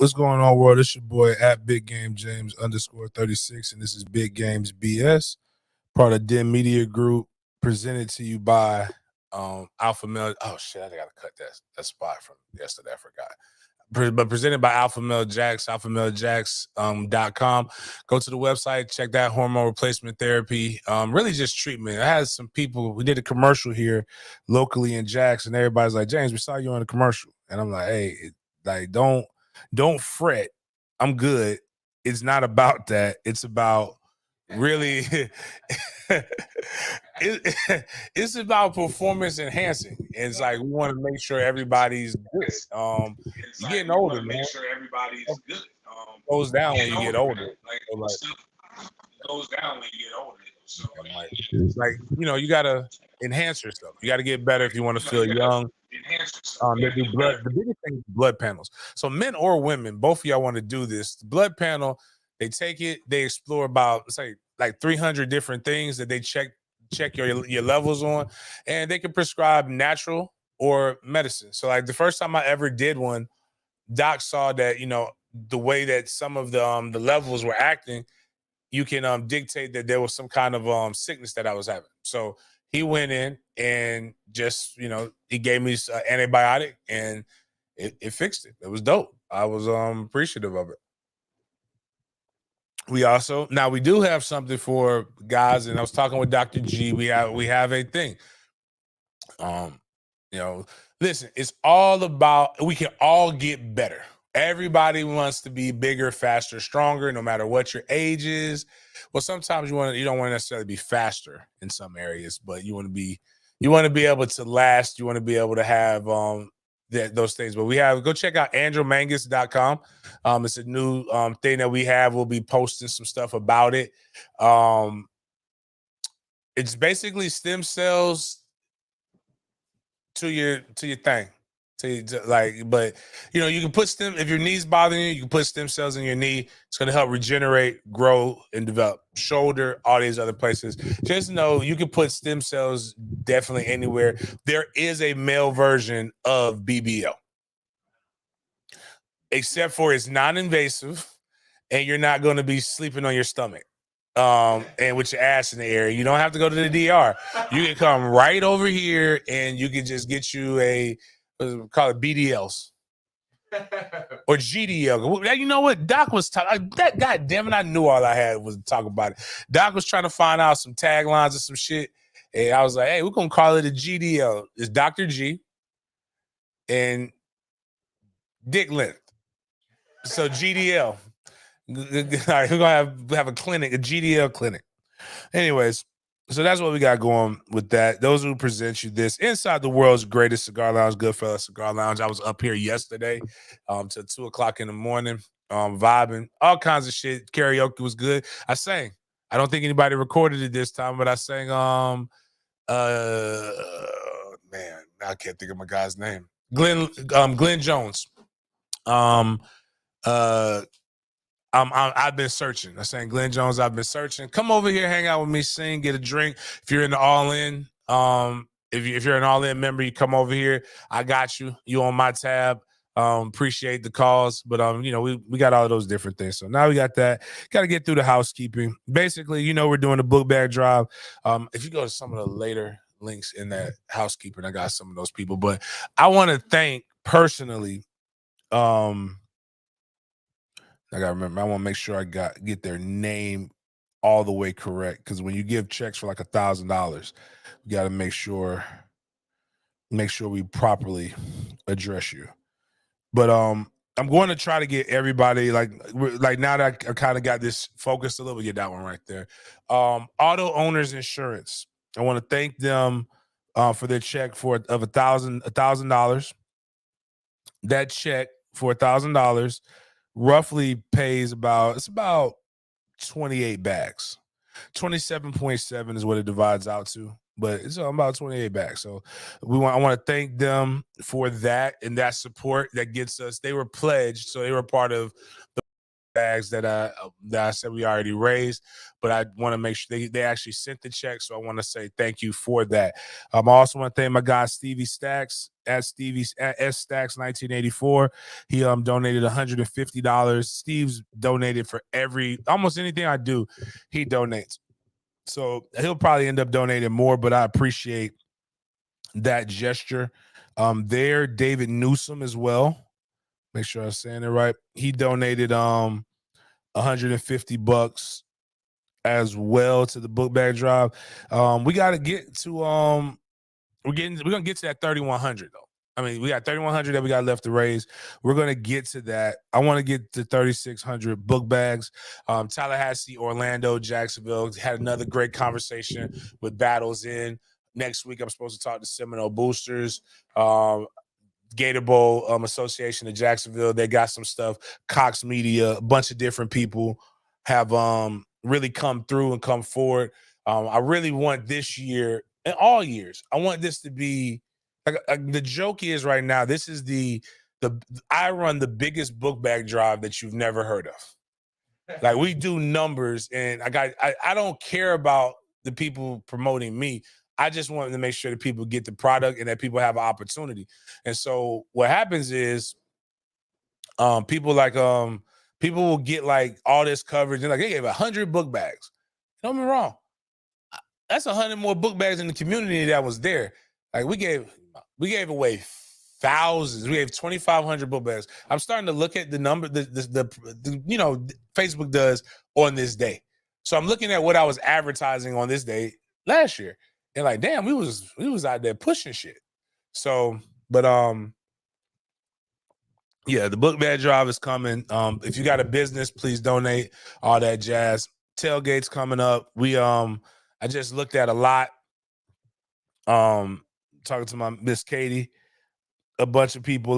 What's going on, world? It's your boy at Big Game James _36, and this is Big Games BS, part of Dim Media Group, presented to you by Alpha Male. Oh shit, I gotta cut that spot from yesterday. I forgot. But presented by Alpha Male Jacks, alphamalejax.com. Go to the website, check that hormone replacement therapy. Really just treatment. I had some people, we did a commercial here locally in Jacks, and everybody's like, James, we saw you on the commercial. And I'm like, hey, don't fret. I'm good. It's not about that. It's about really it's about performance enhancing. It's like we want to make sure everybody's good. You're getting older, man. Goes down when you get older. Goes down when you get older. So like you gotta enhance yourself. You gotta get better if you want to feel young. They do blood. The biggest thing is blood panels. So men or women, both of y'all want to do this. The blood panel, they take it, they explore about say like 300 different things that they check your levels on, and they can prescribe natural or medicine. So like the first time I ever did one, doc saw that the way that some of the levels were acting, you can dictate that there was some kind of sickness that I was having. So he went in and just he gave me an antibiotic, and it fixed it. It was dope. I was appreciative of it. We do have something for guys, and I was talking with Dr. G. We have a thing. Listen, it's all about we can all get better. Everybody wants to be bigger, faster, stronger, no matter what your age is. Well, sometimes you don't want to necessarily be faster in some areas, but you want to be able to last. You want to be able to have those things. But go check out andrewmangus.com. It's a new thing that we have. We'll be posting some stuff about it. It's basically stem cells to your thing. But you can put if your knee's bothering you can put stem cells in your knee. It's going to help regenerate, grow, and develop shoulder, all these other places. Just know you can put stem cells definitely anywhere. There is a male version of BBL, except for it's non-invasive, and you're not going to be sleeping on your stomach and with your ass in the air. You don't have to go to the DR. You can come right over here, and you can just get you call it BDLs or GDL. You know what? Doc was talking. God damn it! I knew all I had was to talk about it. Doc was trying to find out some taglines or some shit, and I was like, "Hey, we're gonna call it a GDL. It's Dr. G and Dick Length. So GDL. All right, we're gonna have a clinic, a GDL clinic. Anyways." So that's what we got going with that. Those who present you this inside the world's greatest cigar lounge, Goodfellas Cigar Lounge. I was up here yesterday till 2:00 in the morning, vibing, all kinds of shit. Karaoke was good. I sang. I don't think anybody recorded it this time, but I sang man, I can't think of my guy's name. Glenn Jones. I've been searching. I sang Glenn Jones. I've been searching. Come over here, hang out with me, sing, get a drink. If you're in the All In, if you're an All In member, you come over here. I got you. You on my tab. Appreciate the calls, but we got all of those different things. So now we got that. Got to get through the housekeeping. Basically, we're doing a book bag drive. If you go to some of the later links in that housekeeping, I got some of those people. But I want to thank personally. I gotta remember. I want to make sure I get their name all the way correct, because when you give checks for like $1,000, we got to make sure we properly address you. But I'm going to try to get everybody like now that I kind of got this focused a little bit. Get that one right there. Auto Owners Insurance. I want to thank them for their check of $1,000. That check for $1,000 roughly pays about 28 bags. 27.7 is what it divides out to, but it's about 28 bags. So I want to thank them for that and that support that gets us. They were pledged, so they were part of the bags that I said we already raised, but I want to make sure they actually sent the check. So I want to say thank you for that. I also want to thank my guy Stevie Stacks at S Stacks 1984. He donated $150. Steve's donated for almost anything I do, he donates. So he'll probably end up donating more, but I appreciate that gesture. David Newsom as well. Make sure I'm saying it right. He donated $150 as well to the book bag drive. We got to get to we're gonna get to that 3,100 though. I mean, we got 3,100 that we got left to raise. We're gonna get to that. I want to get to 3,600 book bags. Tallahassee, Orlando, Jacksonville had another great conversation with Battles in. Next week, I'm supposed to talk to Seminole Boosters. Gator Bowl Association of Jacksonville. They got some stuff. Cox Media, a bunch of different people have really come through and come forward. I really want this year and all years, I want this to be like the joke is right now. This is the I run the biggest book bag drive that you've never heard of. Like we do numbers, and I don't care about the people promoting me. I just want to make sure that people get the product and that people have an opportunity. And so what happens is people will get like all this coverage and like they gave 100 book bags. Don't get me wrong. That's 100 more book bags in the community that was there. Like we gave away thousands. We gave 2,500 book bags. I'm starting to look at the number the Facebook does on this day. So I'm looking at what I was advertising on this day last year. And like, damn, we was out there pushing shit. So, but yeah, the book bag drive is coming. If you got a business, please donate, all that jazz. Tailgate's coming up. I just looked at a lot. Talking to my Miss Katie, a bunch of people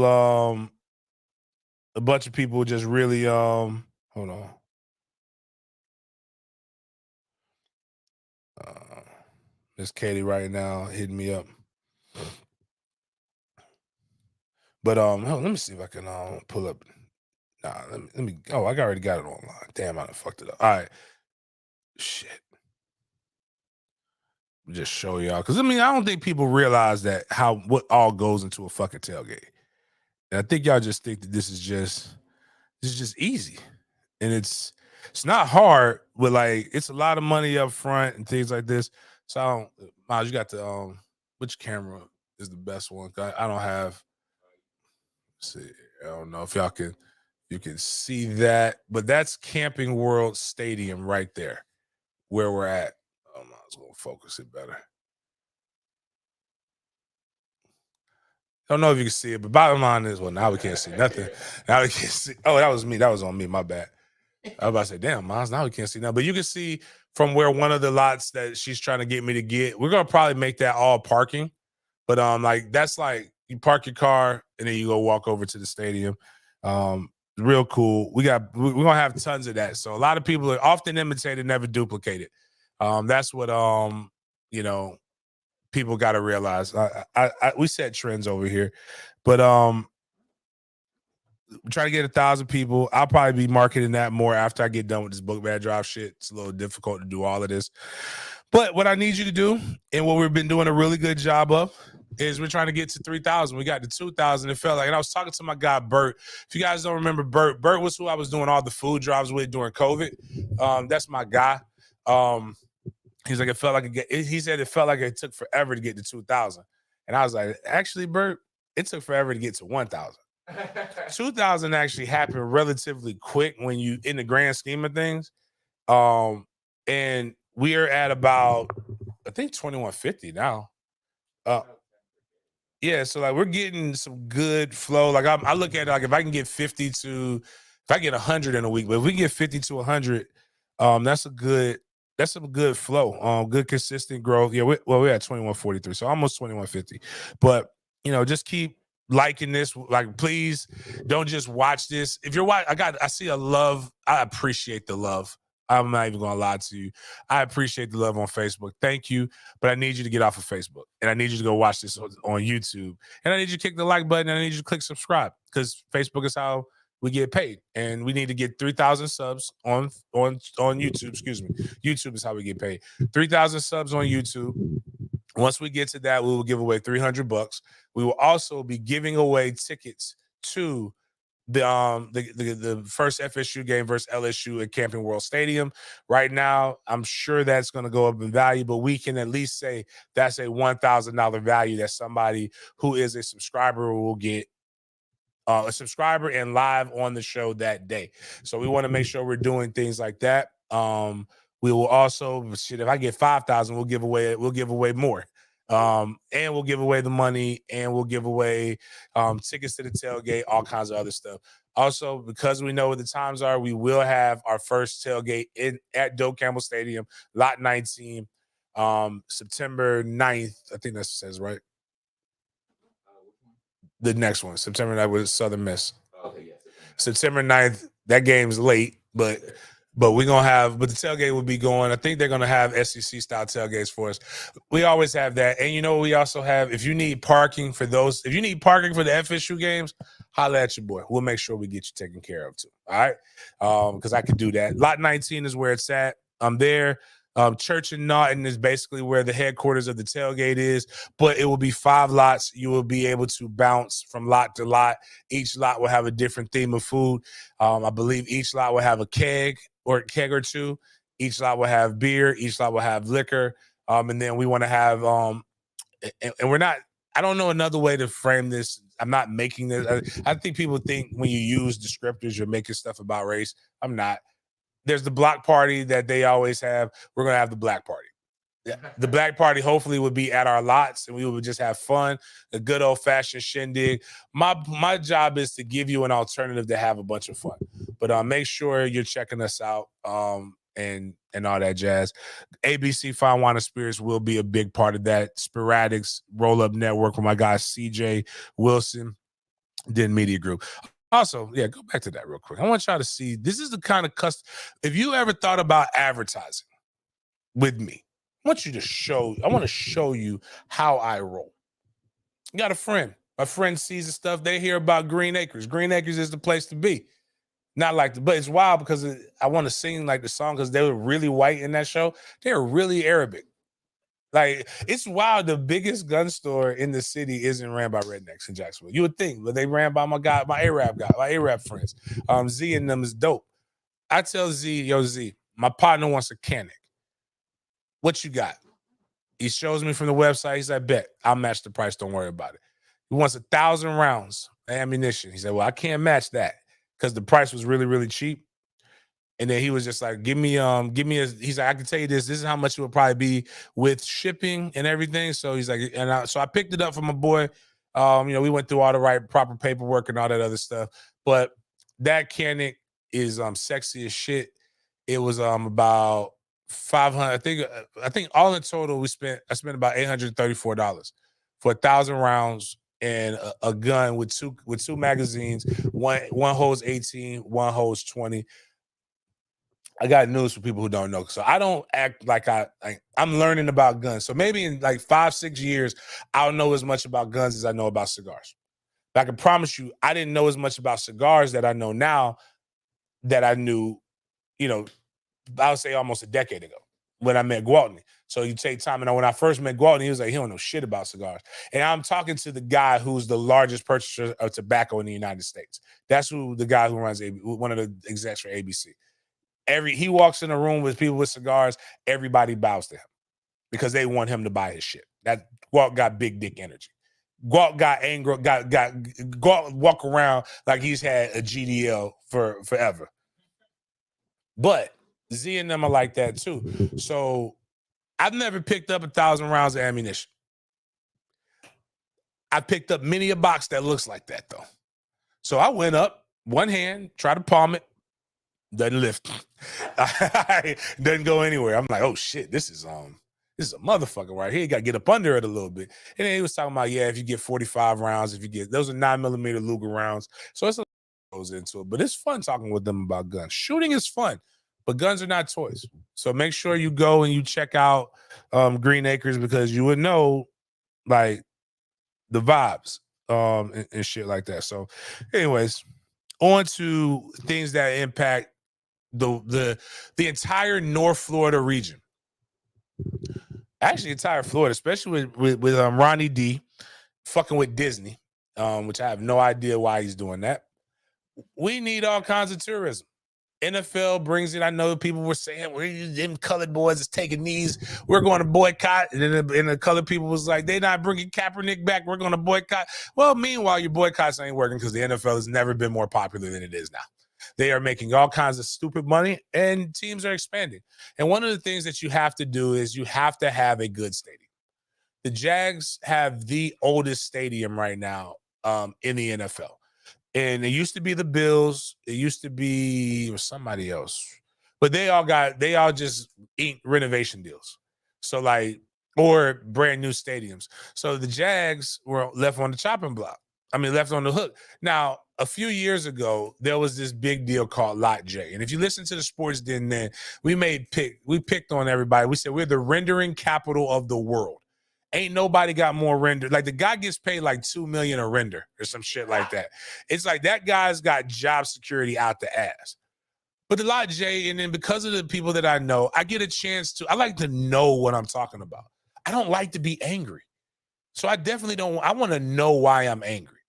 just really hold on. Miss Katie right now hitting me up. But let me see if I can pull up. Nah, let me. Oh, I already got it online. Damn, I done fucked it up. All right, shit. Just show y'all because I don't think people realize that what all goes into a fucking tailgate. And I think y'all just think that this is just easy, and it's not hard, but like it's a lot of money up front and things like this. So Miles, you got the which camera is the best one? I don't have. Let's see, I don't know if you can see that, but that's Camping World Stadium right there, where we're at. I was gonna focus it better. Don't know if you can see it, but bottom line is, well, now we can't see nothing. Now we can't see. Oh, that was me. That was on me. My bad. I was about to say, damn, Miles, now we can't see nothing. But you can see from where one of the lots that she's trying to get me to get, we're gonna probably make that all parking. But like that's like you park your car and then you go walk over to the stadium. Real cool. We're gonna have tons of that. So a lot of people are often imitated, never duplicated. That's what people got to realize. We set trends over here, but try to get 1,000 people. I'll probably be marketing that more after I get done with this book bag drive shit. It's a little difficult to do all of this, but what I need you to do, and what we've been doing a really good job of, is we're trying to get to 3,000. We got to 2,000. It felt like, and I was talking to my guy Bert. If you guys don't remember Bert was who I was doing all the food drives with during COVID. That's my guy. He's like, he said it felt like it took forever to get to 2,000. And I was like, actually, Bert, it took forever to get to 1,000. 2,000 actually happened relatively quick when you, in the grand scheme of things. And we are at about, I think 2,150 now. Yeah, so like we're getting some good flow. Like I look at it like if I can get 50 to, if I get 100 in a week, but if we get 50 to 100, that's a good flow. Good consistent growth. Yeah, we're at 2,143, so almost 2,150. But just keep liking this. Like, please don't just watch this. If you're watching, I see a love. I appreciate the love. I'm not even gonna lie to you. I appreciate the love on Facebook. Thank you. But I need you to get off of Facebook. And I need you to go watch this on YouTube. And I need you to click the like button. And I need you to click subscribe. Because Facebook is how we get paid, and we need to get 3,000 subs on YouTube. Excuse me, YouTube is how we get paid. 3,000 subs on YouTube. Once we get to that, we will give away $300. We will also be giving away tickets to the first FSU game versus LSU at Camping World Stadium. Right now, I'm sure that's going to go up in value, but we can at least say that's a $1,000 value that somebody who is a subscriber will get. A subscriber and live on the show that day. So we want to make sure we're doing things like that. We will also, shit, if I get 5,000, we'll give away more. And we'll give away the money, and we'll give away tickets to the tailgate, all kinds of other stuff. Also, because we know what the times are, we will have our first tailgate at Doak Campbell Stadium, Lot 19, September 9th. I think that says right. The next one, September 9th with Southern Miss. Okay, yes. September 9th, that game's late, but we're going to have, but the tailgate will be going. I think they're going to have SEC style tailgates for us. We always have that. And we also have, if you need parking for the FSU games, holla at your boy. We'll make sure we get you taken care of too. All right. Because I could do that. Lot 19 is where it's at. I'm there. Church and Naughton is basically where the headquarters of the tailgate is, but it will be 5 lots. You will be able to bounce from lot to lot. Each lot will have a different theme of food. I believe each lot will have a keg or two. Each lot will have beer. Each lot will have liquor. And then we want to have, and we're not, I don't know another way to frame this. I'm not making this. I think people think when you use descriptors, you're making stuff about race. I'm not. There's the block party that they always have. We're going to have the black party. Yeah. The black party hopefully would be at our lots, and we would just have fun, a good old-fashioned shindig. My job is to give you an alternative to have a bunch of fun. But make sure you're checking us out and all that jazz. ABC Fine Wine and Spirits will be a big part of that. Sporadics Roll-Up Network with my guy CJ Wilson, Den Media Group. Also, yeah, go back to that real quick. I want y'all to see, this is the kind of if you ever thought about advertising with me, I want to show you how I roll. You got a friend. A friend sees the stuff. They hear about Green Acres. Green Acres is the place to be. Not like but it's wild because I want to sing like the song because they were really white in that show. They were really Arabic. Like, it's wild. The biggest gun store in the city isn't ran by rednecks in Jacksonville. You would think, but they ran by my Arab friends. Z and them is dope. I tell Z, yo, Z, my partner wants a Canic. What you got? He shows me from the website. He's like, bet, I'll match the price. Don't worry about it. He wants 1,000 rounds of ammunition. He said, well, I can't match that because the price was really, really cheap. And then he was just like, he's like, I can tell you this is how much it would probably be with shipping and everything. So he's like, so I picked it up from my boy. We went through all the right proper paperwork and all that other stuff. But that Canic is sexy as shit. It was about 500. I think all in total I spent about $834 for 1,000 rounds and a gun with two magazines. One holds 18, one holds 20. I got news for people who don't know. So I don't act like I'm learning about guns. So maybe in like 5-6 years, I'll know as much about guns as I know about cigars. But I can promise you, I didn't know as much about cigars that I know now that I knew, I would say almost a decade ago when I met Gwaltney. So you take time. And when I first met Gwaltney, he was like, he don't know shit about cigars. And I'm talking to the guy who's the largest purchaser of tobacco in the United States. That's the guy who runs one of the execs for ABC. He walks in a room with people with cigars, everybody bows to him because they want him to buy his shit. That Gwalt got big dick energy. Gwalt got angry, Gwalt walk around like he's had a GDL for forever. But Z and them are like that too. So I've never picked up 1,000 rounds of ammunition. I picked up many a box that looks like that though. So I went up, one hand, try to palm it, doesn't lift. Doesn't go anywhere. I'm like, oh shit, this is a motherfucker right here. You got to get up under it a little bit. And then he was talking about, if you get 45 rounds, those are 9mm Luger rounds. So it's a lot that goes into it. But it's fun talking with them about guns. Shooting is fun, but guns are not toys. So make sure you go and you check out Green Acres because you would know like the vibes and shit like that. So anyways, on to things that impact the entire North Florida region. Actually, entire Florida, especially with Ronnie D fucking with Disney, which I have no idea why he's doing that. We need all kinds of tourism. NFL brings it. I know people were saying, them colored boys is taking these. We're going to boycott. And then the colored people was like, they're not bringing Kaepernick back. We're going to boycott. Well, meanwhile, your boycotts ain't working because the NFL has never been more popular than it is now. They are making all kinds of stupid money and teams are expanding. And one of the things that you have to do is you have to have a good stadium. The Jags have the oldest stadium right now in the NFL. And it used to be the Bills. It used to be somebody else, but they all just ink renovation deals. So like, or brand new stadiums. So the Jags were left on the chopping block. I mean, left on the hook. Now, a few years ago, there was this big deal called Lot J. And if you listen to the Sports Den, then we picked on everybody. We said we're the rendering capital of the world. Ain't nobody got more render. Like the guy gets paid like $2 million a render or some shit like that. It's like that guy's got job security out the ass. But a lot, Jay, and then because of the people that I know, I get a chance to. I like to know what I'm talking about. I don't like to be angry, so I definitely don't. I want to know why I'm angry.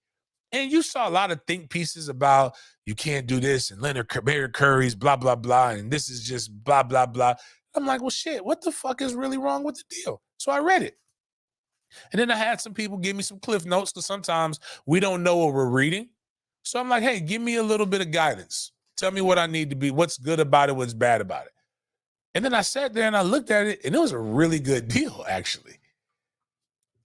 And you saw a lot of think pieces about you can't do this and Leonard Curry's blah blah blah, and this is just blah blah blah. I'm like, well, shit, what the fuck is really wrong with the deal? So I read it. And then I had some people give me some cliff notes because sometimes we don't know what we're reading. So I'm like, hey, give me a little bit of guidance. Tell me what I need to be, what's good about it, what's bad about it. And then I sat there and I looked at it, and it was a really good deal, actually.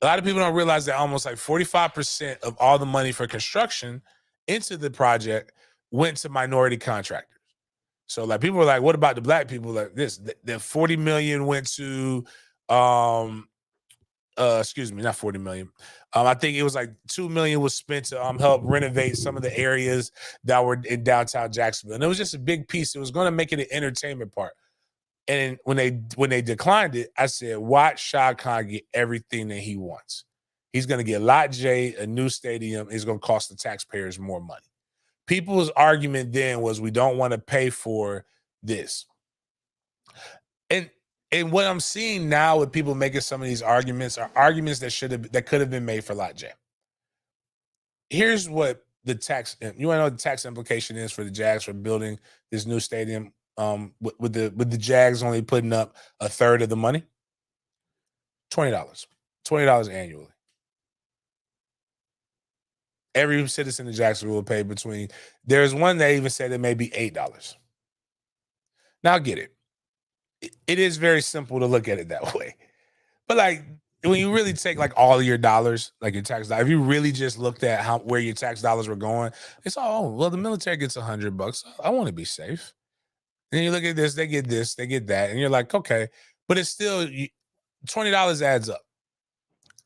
A lot of people don't realize that almost like 45% of all the money for construction into the project went to minority contractors. So like people were like, what about the black people? Like this, the 40 million went to excuse me, not 40 million. I think it was like 2 million was spent to help renovate some of the areas that were in downtown Jacksonville. And it was just a big piece. It was going to make it an entertainment part. And when they declined it, I said, watch Shad Khan get everything that he wants. He's going to get Lot J, a new stadium. It's going to cost the taxpayers more money. People's argument then was we don't want to pay for this. And what I'm seeing now with people making some of these arguments are arguments that could have been made for Lot J. Here's what the tax, you want to know what the tax implication is for the Jags for building this new stadium with the Jags only putting up a third of the money? $20 annually. Every citizen in Jacksonville will pay between, there's one that even said it may be $8. Now I get it. It is very simple to look at it that way. But like when you really take like all of your dollars, like your tax dollars, if you really just looked at where your tax dollars were going, it's well, the military gets $100. I want to be safe. And you look at this, they get that, and you're like, okay, but it's still $20 adds up.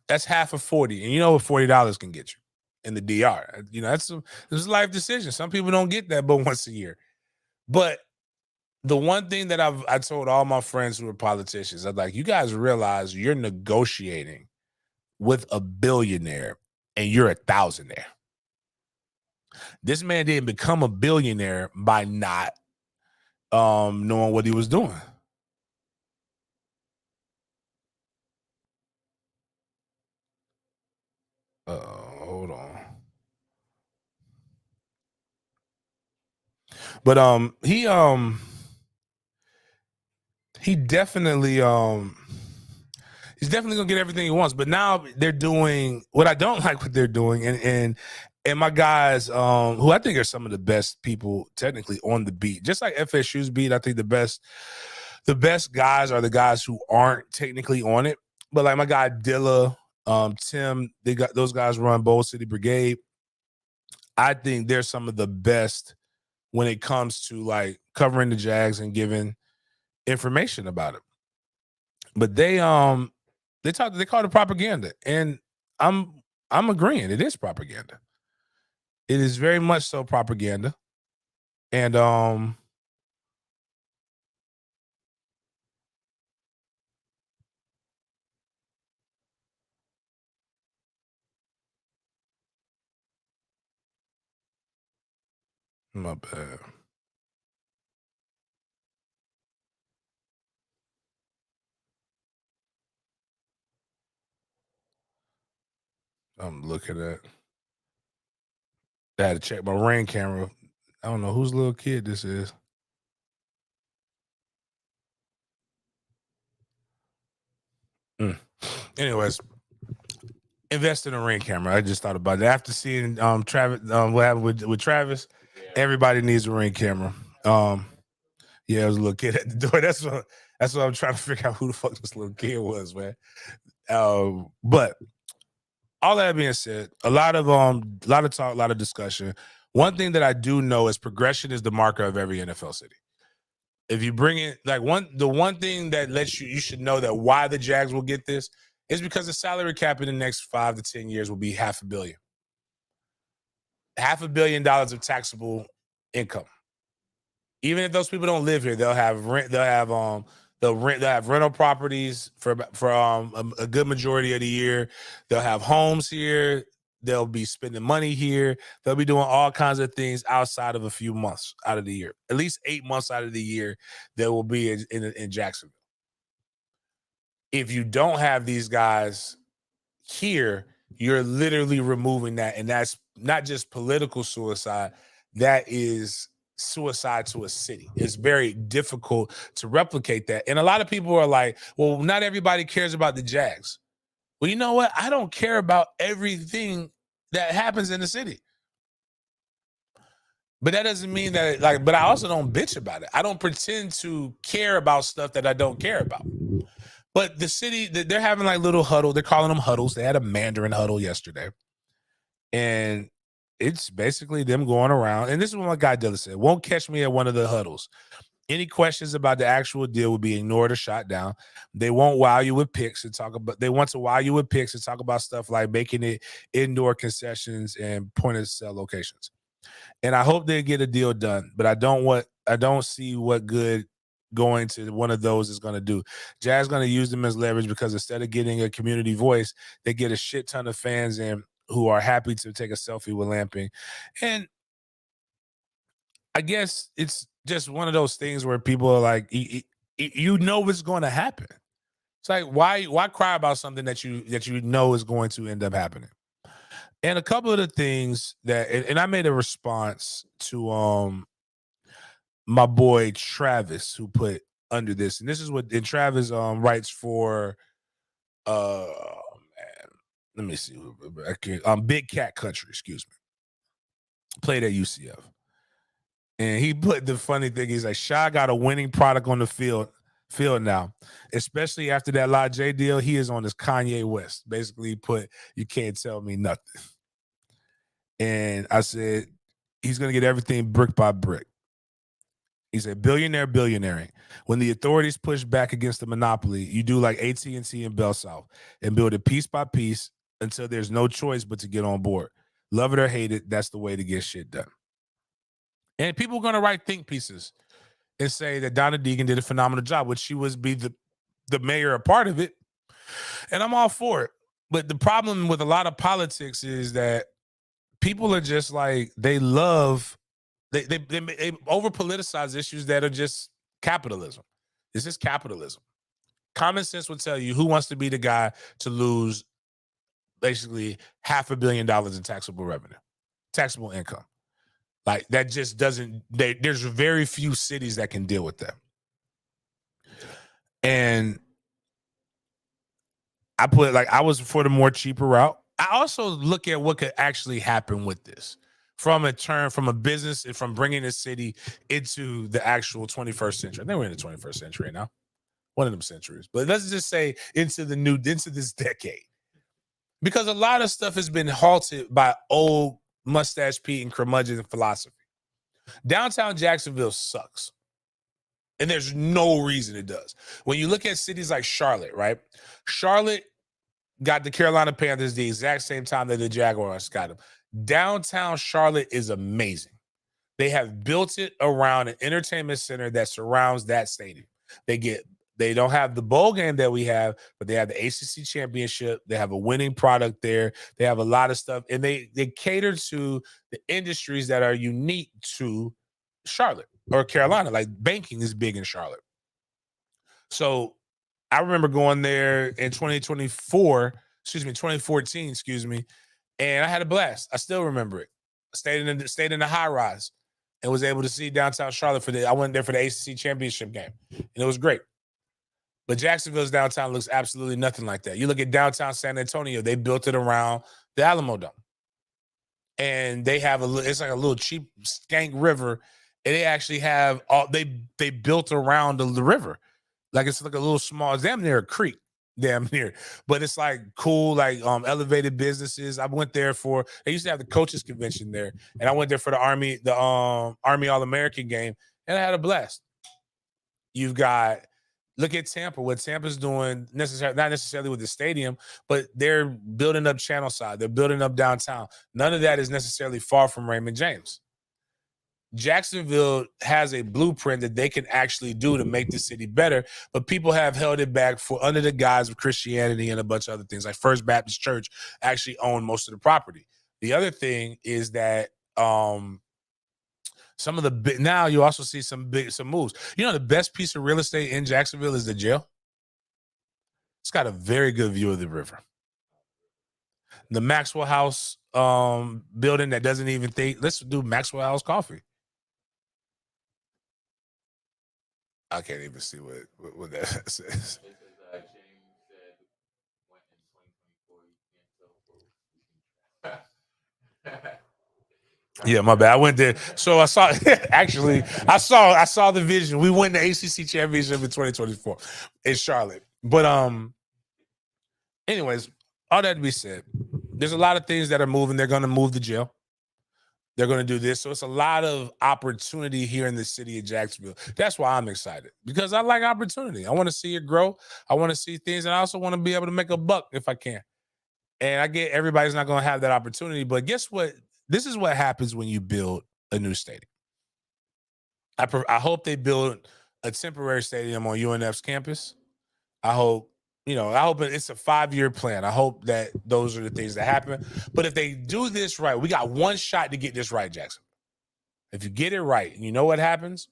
That's half of 40, and you know what $40 can get you in the DR. You know, this is a life decision. Some people don't get that, but once a year. But the one thing that I told all my friends who are politicians, I'm like, you guys realize you're negotiating with a billionaire and you're a thousandaire. This man didn't become a billionaire by not knowing what he was doing. Hold on. But he definitely he's definitely gonna get everything he wants. But now they're doing what I don't like what they're doing, and my guys, who I think are some of the best people technically on the beat, just like FSU's beat. I think the best guys are the guys who aren't technically on it. But like my guy Dilla, Tim, they got those guys run Bold City Brigade. I think they're some of the best when it comes to like covering the Jags and giving information about it. But they call it propaganda, and I'm agreeing. It is propaganda. It is very much so propaganda, and My bad. I'm looking at. I had to check my Ring camera. I don't know whose little kid this is. Anyways, invest in a Ring camera. I just thought about it after seeing Travis. What happened with Travis? Yeah. Everybody needs a Ring camera. Yeah, there was a little kid at the door. That's what I'm trying to figure out who the fuck this little kid was, man. But all that being said, a lot of talk, a lot of discussion. One thing that I do know is progression is the marker of every NFL city. If you bring it like the one thing that lets you should know that why the Jags will get this is because the salary cap in the next 5 to 10 years will be $500 million. $500 million of taxable income. Even if those people don't live here, they'll have rent. They'll have rental properties for a good majority of the year. They'll have homes here. They'll be spending money here. They'll be doing all kinds of things outside of a few months out of the year. At least 8 months out of the year, they will be in Jacksonville. If you don't have these guys here, you're literally removing that, and that's not just political suicide. That is suicide to a city. It's very difficult to replicate that. And a lot of people are like, well, not everybody cares about the Jags. Well, you know what? I don't care about everything that happens in the city. But that doesn't mean that, but I also don't bitch about it. I don't pretend to care about stuff that I don't care about. But the city, they're having like little huddle. They're calling them huddles. They had a Mandarin huddle yesterday. And it's basically them going around. And this is what my guy Dilla said. Won't catch me at one of the huddles. Any questions about the actual deal will be ignored or shot down. They won't wow you with picks and talk about. They want to wow you with picks and talk about stuff like making it indoor concessions and point of sale locations. And I hope they get a deal done, but I don't see what good going to one of those is going to do. Jazz going to use them as leverage because instead of getting a community voice, they get a shit ton of fans in who are happy to take a selfie with Lamping. And I guess it's just one of those things where people are like, you know what's going to happen. It's like, why cry about something that you know is going to end up happening? And a couple of the things that, and I made a response to my boy Travis, who put under this, and this is what, and Travis writes for man, let me see, Big Cat Country, excuse me, played at UCF. And he put the funny thing, he's like, Shy got a winning product on the field now, especially after that La J deal. He is on this Kanye West. Basically, he put, you can't tell me nothing. And I said, he's going to get everything brick by brick. He said, billionairing. When the authorities push back against the monopoly, you do like AT&T and Bell South and build it piece by piece until there's no choice but to get on board. Love it or hate it, that's the way to get shit done. And people are going to write think pieces and say that Donna Deegan did a phenomenal job, which she was be the mayor, a part of it. And I'm all for it. But the problem with a lot of politics is that people are just like, they over politicize issues that are just capitalism. It's just capitalism. Common sense would tell you who wants to be the guy to lose basically $500 million in taxable income. Like, that just doesn't, there's very few cities that can deal with that. And I put, like, I was for the more cheaper route. I also look at what could actually happen with this from a business and from bringing the city into the actual 21st century. I think we're in the 21st century now. One of them centuries. But let's just say into this decade. Because a lot of stuff has been halted by old mustache Pete and curmudgeon philosophy. Downtown Jacksonville sucks. And there's no reason it does. When you look at cities like Charlotte, right? Charlotte got the Carolina Panthers the exact same time that the Jaguars got them. Downtown Charlotte is amazing. They have built it around an entertainment center that surrounds that stadium. They get They don't have the bowl game that we have, but they have the ACC championship. They have a winning product there. They have a lot of stuff, and they cater to the industries that are unique to Charlotte or Carolina. Like banking is big in Charlotte. So I remember going there in 2014, and I had a blast. I still remember it. I stayed in the high rise and was able to see downtown Charlotte I went there for the ACC championship game, and it was great. But Jacksonville's downtown looks absolutely nothing like that. You look at downtown San Antonio, they built it around the Alamo Dome. And they have it's like a little cheap skank river. And they actually have they built around the river. Like it's like a little small, it's damn near a creek, damn near. But it's like cool, like elevated businesses. I went there they used to have the coaches convention there. And I went there for the Army All-American game, and I had a blast. You've got look at Tampa, what Tampa's doing, not necessarily with the stadium, but they're building up Channelside. They're building up downtown. None of that is necessarily far from Raymond James. Jacksonville has a blueprint that they can actually do to make the city better, but people have held it back under the guise of Christianity and a bunch of other things. Like First Baptist Church actually owned most of the property. The other thing is that now you also see some moves. You know, the best piece of real estate in Jacksonville is the jail. It's got a very good view of the river. The Maxwell House building that doesn't even think, let's do Maxwell House coffee. I can't even see what that says. Yeah, my bad. I went there. So I saw I saw the vision. We won the ACC championship in 2024 in Charlotte. But anyways, all that to be said, there's a lot of things that are moving. They're going to move the jail. They're going to do this. So it's a lot of opportunity here in the city of Jacksonville. That's why I'm excited, because I like opportunity. I want to see it grow. I want to see things, and I also want to be able to make a buck if I can. And I get everybody's not going to have that opportunity, but guess what? This is what happens when you build a new stadium. I hope they build a temporary stadium on UNF's campus. I hope it's a 5-year plan. I hope that those are the things that happen. But if they do this right, we got one shot to get this right, Jackson. If you get it right, and you know what happens?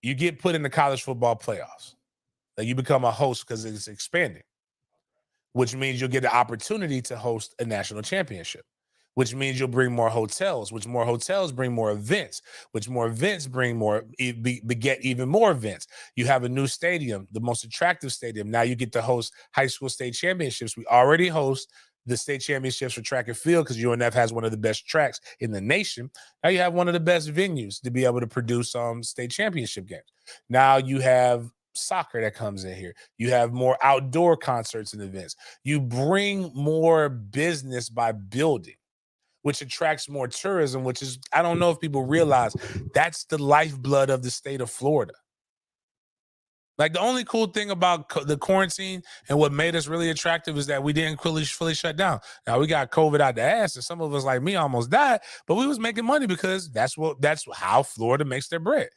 You get put in the college football playoffs. Like you become a host because it's expanding, which means you'll get the opportunity to host a national championship, which means you'll bring more hotels, which more hotels bring more events, which more events beget even more events. You have a new stadium, the most attractive stadium. Now you get to host high school state championships. We already host the state championships for track and field because UNF has one of the best tracks in the nation. Now you have one of the best venues to be able to produce state championship games. Now you have soccer that comes in here. You have more outdoor concerts and events. You bring more business by building, which attracts more tourism, which is, I don't know if people realize, that's the lifeblood of the state of Florida. Like the only cool thing about the quarantine and what made us really attractive is that we didn't fully shut down. Now we got COVID out the ass, and some of us like me almost died, but we was making money because that's how Florida makes their bread.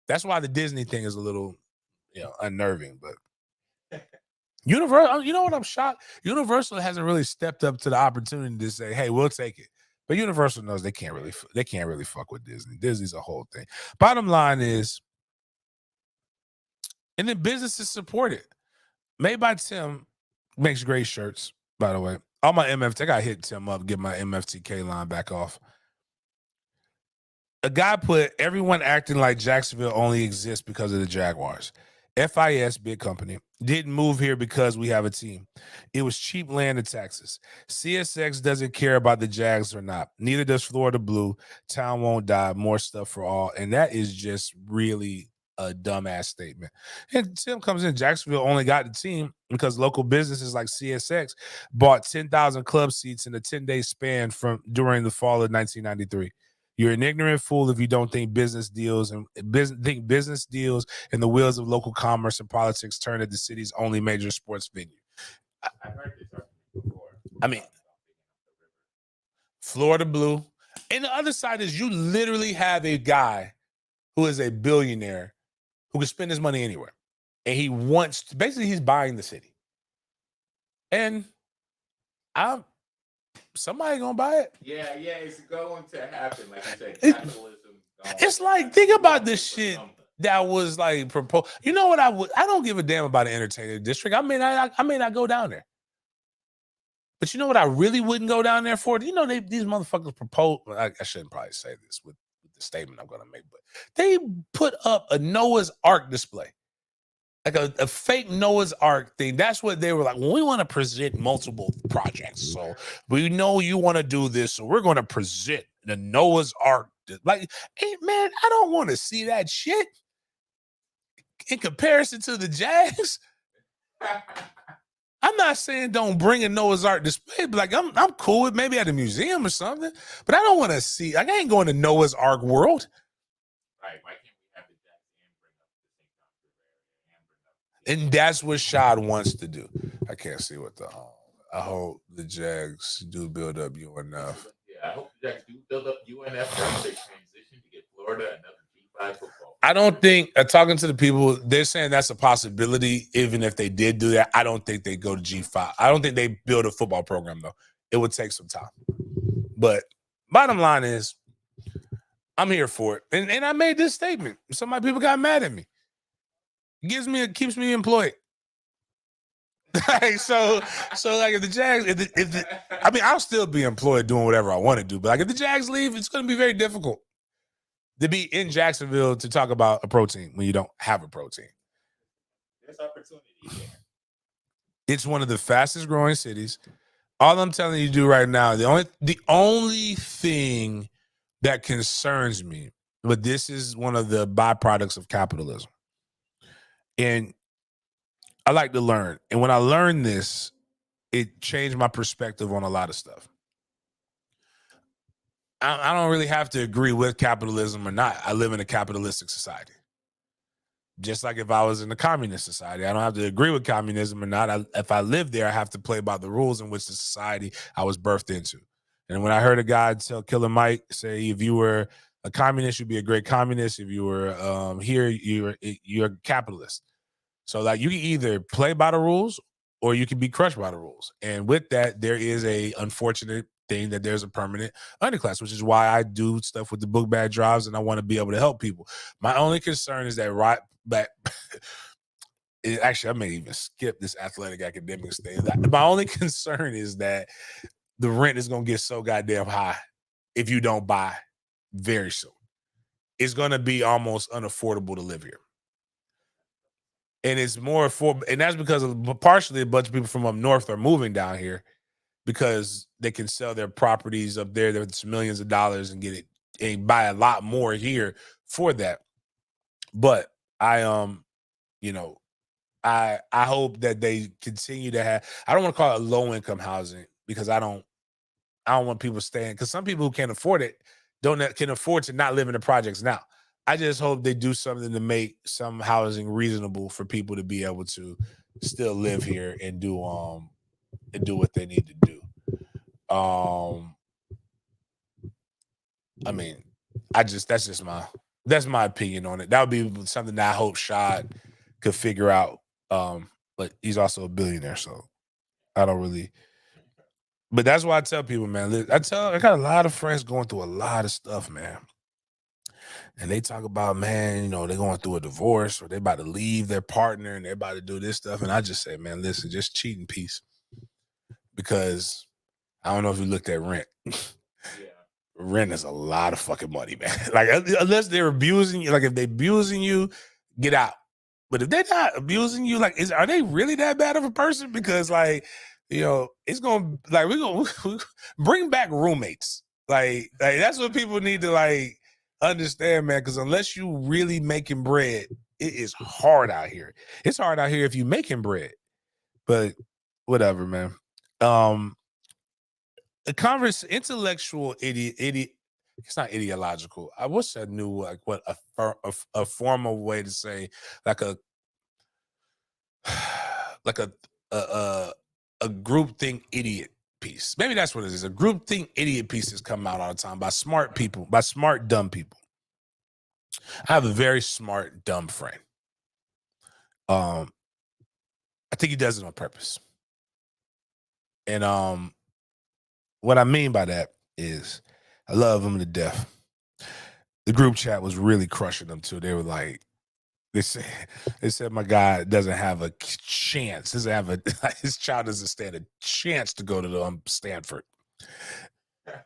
That's why the Disney thing is a little, unnerving, but Universal, you know what I'm shocked? Universal hasn't really stepped up to the opportunity to say, "Hey, we'll take it." But Universal knows they can't really fuck with Disney. Disney's a whole thing. Bottom line is, and then businesses support it. Made by Tim makes great shirts, by the way. All my MFT, I got to hit Tim up, get my MFTK line back off. A guy put, everyone acting like Jacksonville only exists because of the Jaguars. FIS, big company, didn't move here because we have a team. It was cheap land and taxes. CSX doesn't care about the Jags or not. Neither does Florida Blue. Town won't die. More stuff for all. And that is just really a dumbass statement. And Tim comes in, Jacksonville only got the team because local businesses like CSX bought 10,000 club seats in a 10-day span during the fall of 1993. You're an ignorant fool if you don't think business deals and the wheels of local commerce and politics turn at the city's only major sports venue. I've heard this before. I mean, Florida Blue. And the other side is you literally have a guy who is a billionaire who can spend his money anywhere. and he wants to, basically he's buying the city. And somebody gonna buy it. Yeah, it's going to happen. Like you said, capitalism. It's like, think about this shit that was like proposed. You know what I don't give a damn about an entertainment district. I may not go down there. But you know what I really wouldn't go down there for? You know, these motherfuckers propose. I shouldn't probably say this with the statement I'm gonna make, but they put up a Noah's Ark display. Like a fake Noah's Ark thing. That's what they were like. Well, we want to present multiple projects. So we know you want to do this. So we're going to present the Noah's Ark. Like, hey, man, I don't want to see that shit in comparison to the Jags. I'm not saying don't bring a Noah's Ark display, but like I'm cool with maybe at a museum or something. But I don't want to see, like, I ain't going to Noah's Ark world. Right. Why can't we have the Jags and that's what Shad wants to do. I can't see what I hope the Jags do build up UNF. Yeah, I hope the Jags do build up UNF after they transition to get Florida another G5 football. I don't think, talking to the people, they're saying that's a possibility. Even if they did do that, I don't think they go to G5. I don't think they build a football program, though. It would take some time. But bottom line is, I'm here for it. And I made this statement. Some of my people got mad at me. It keeps me employed. so like if the Jags, I mean, I'll still be employed doing whatever I want to do. But like if the Jags leave, it's going to be very difficult to be in Jacksonville to talk about a protein when you don't have a protein. There's opportunity there. It's one of the fastest growing cities. All I'm telling you to do right now, the only thing that concerns me, but this is one of the byproducts of capitalism. And I like to learn. And when I learned this, it changed my perspective on a lot of stuff. I don't really have to agree with capitalism or not. I live in a capitalistic society. Just like if I was in a communist society, I don't have to agree with communism or not. If I live there, I have to play by the rules in which the society I was birthed into. And when I heard a guy tell Killer Mike, say, if you were a communist, you'd be a great communist. If you were here, you're a capitalist. So like you can either play by the rules or you can be crushed by the rules. And with that, there is a unfortunate thing that there's a permanent underclass, which is why I do stuff with the book bag drives and I want to be able to help people. My only concern is that actually, I may even skip this athletic academics thing. My only concern is that the rent is going to get so goddamn high if you don't buy very soon. It's going to be almost unaffordable to live here. And it's more affordable. And that's because partially a bunch of people from up north are moving down here because they can sell their properties up there. There's millions of dollars and get it and buy a lot more here for that. But I hope that they continue to have, I don't want to call it low income housing because I don't want people staying, because some people who can't afford it can afford to not live in the projects now. I just hope they do something to make some housing reasonable for people to be able to still live here and do what they need to do. I mean, that's my opinion on it. That would be something that I hope Shad could figure out. But he's also a billionaire, so I don't really. But that's why I tell people, man. I got a lot of friends going through a lot of stuff, man. And they talk about, man, they're going through a divorce or they're about to leave their partner and they're about to do this stuff. And I just say, man, listen, just cheat in peace. Because I don't know if you looked at rent. Yeah. Rent is a lot of fucking money, man. Like, unless they're abusing you, like if they're abusing you, get out. But if they're not abusing you, like, are they really that bad of a person? Because, like, it's going to, like, we're going to bring back roommates. Like that's what people need to, like, understand, man, because unless you really making bread, it is hard out here. It's hard out here if you making bread. But whatever, man. Intellectual idiot. It's not ideological. I wish I knew like what a formal way to say like a groupthink idiot piece. Maybe that's what it is. A groupthink idiot pieces come out all the time by smart people, by smart dumb people. I have a very smart dumb friend. I think he does it on purpose. And what I mean by that is I love him to death. The group chat was really crushing them too. They were like, they said my guy doesn't have a chance. Doesn't have a his child doesn't stand a chance to go to Stanford.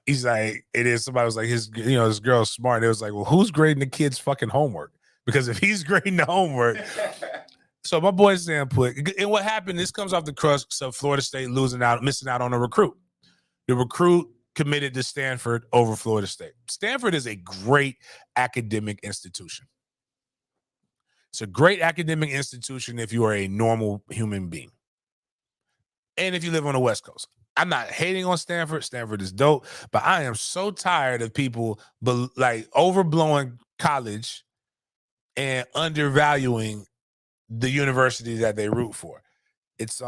He's like, it is. Somebody was like, his girl's smart. And it was like, well, who's grading the kid's fucking homework? Because if he's grading the homework, so my boy Sam put, and what happened? This comes off the crux of Florida State missing out on a recruit. The recruit committed to Stanford over Florida State. Stanford is a great academic institution. It's a great academic institution if you are a normal human being. And if you live on the West Coast. I'm not hating on Stanford. Stanford is dope. But I am so tired of people like overblowing college and undervaluing the university that they root for. It's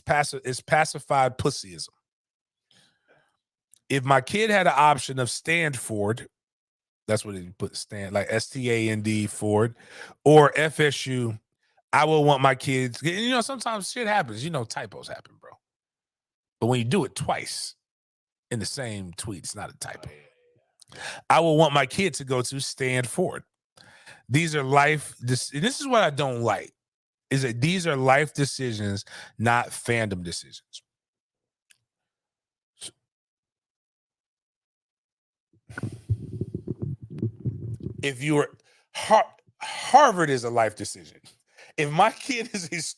pacified pussyism. If my kid had an option of Stanford, that's what he put, like STAND Ford, or FSU, I will want my kids. Sometimes shit happens. Typos happen, bro. But when you do it twice in the same tweet, it's not a typo. I will want my kid to go to Stanford. These are this is what I don't like, is that these are life decisions, not fandom decisions. If you're Harvard is a life decision. If my kid is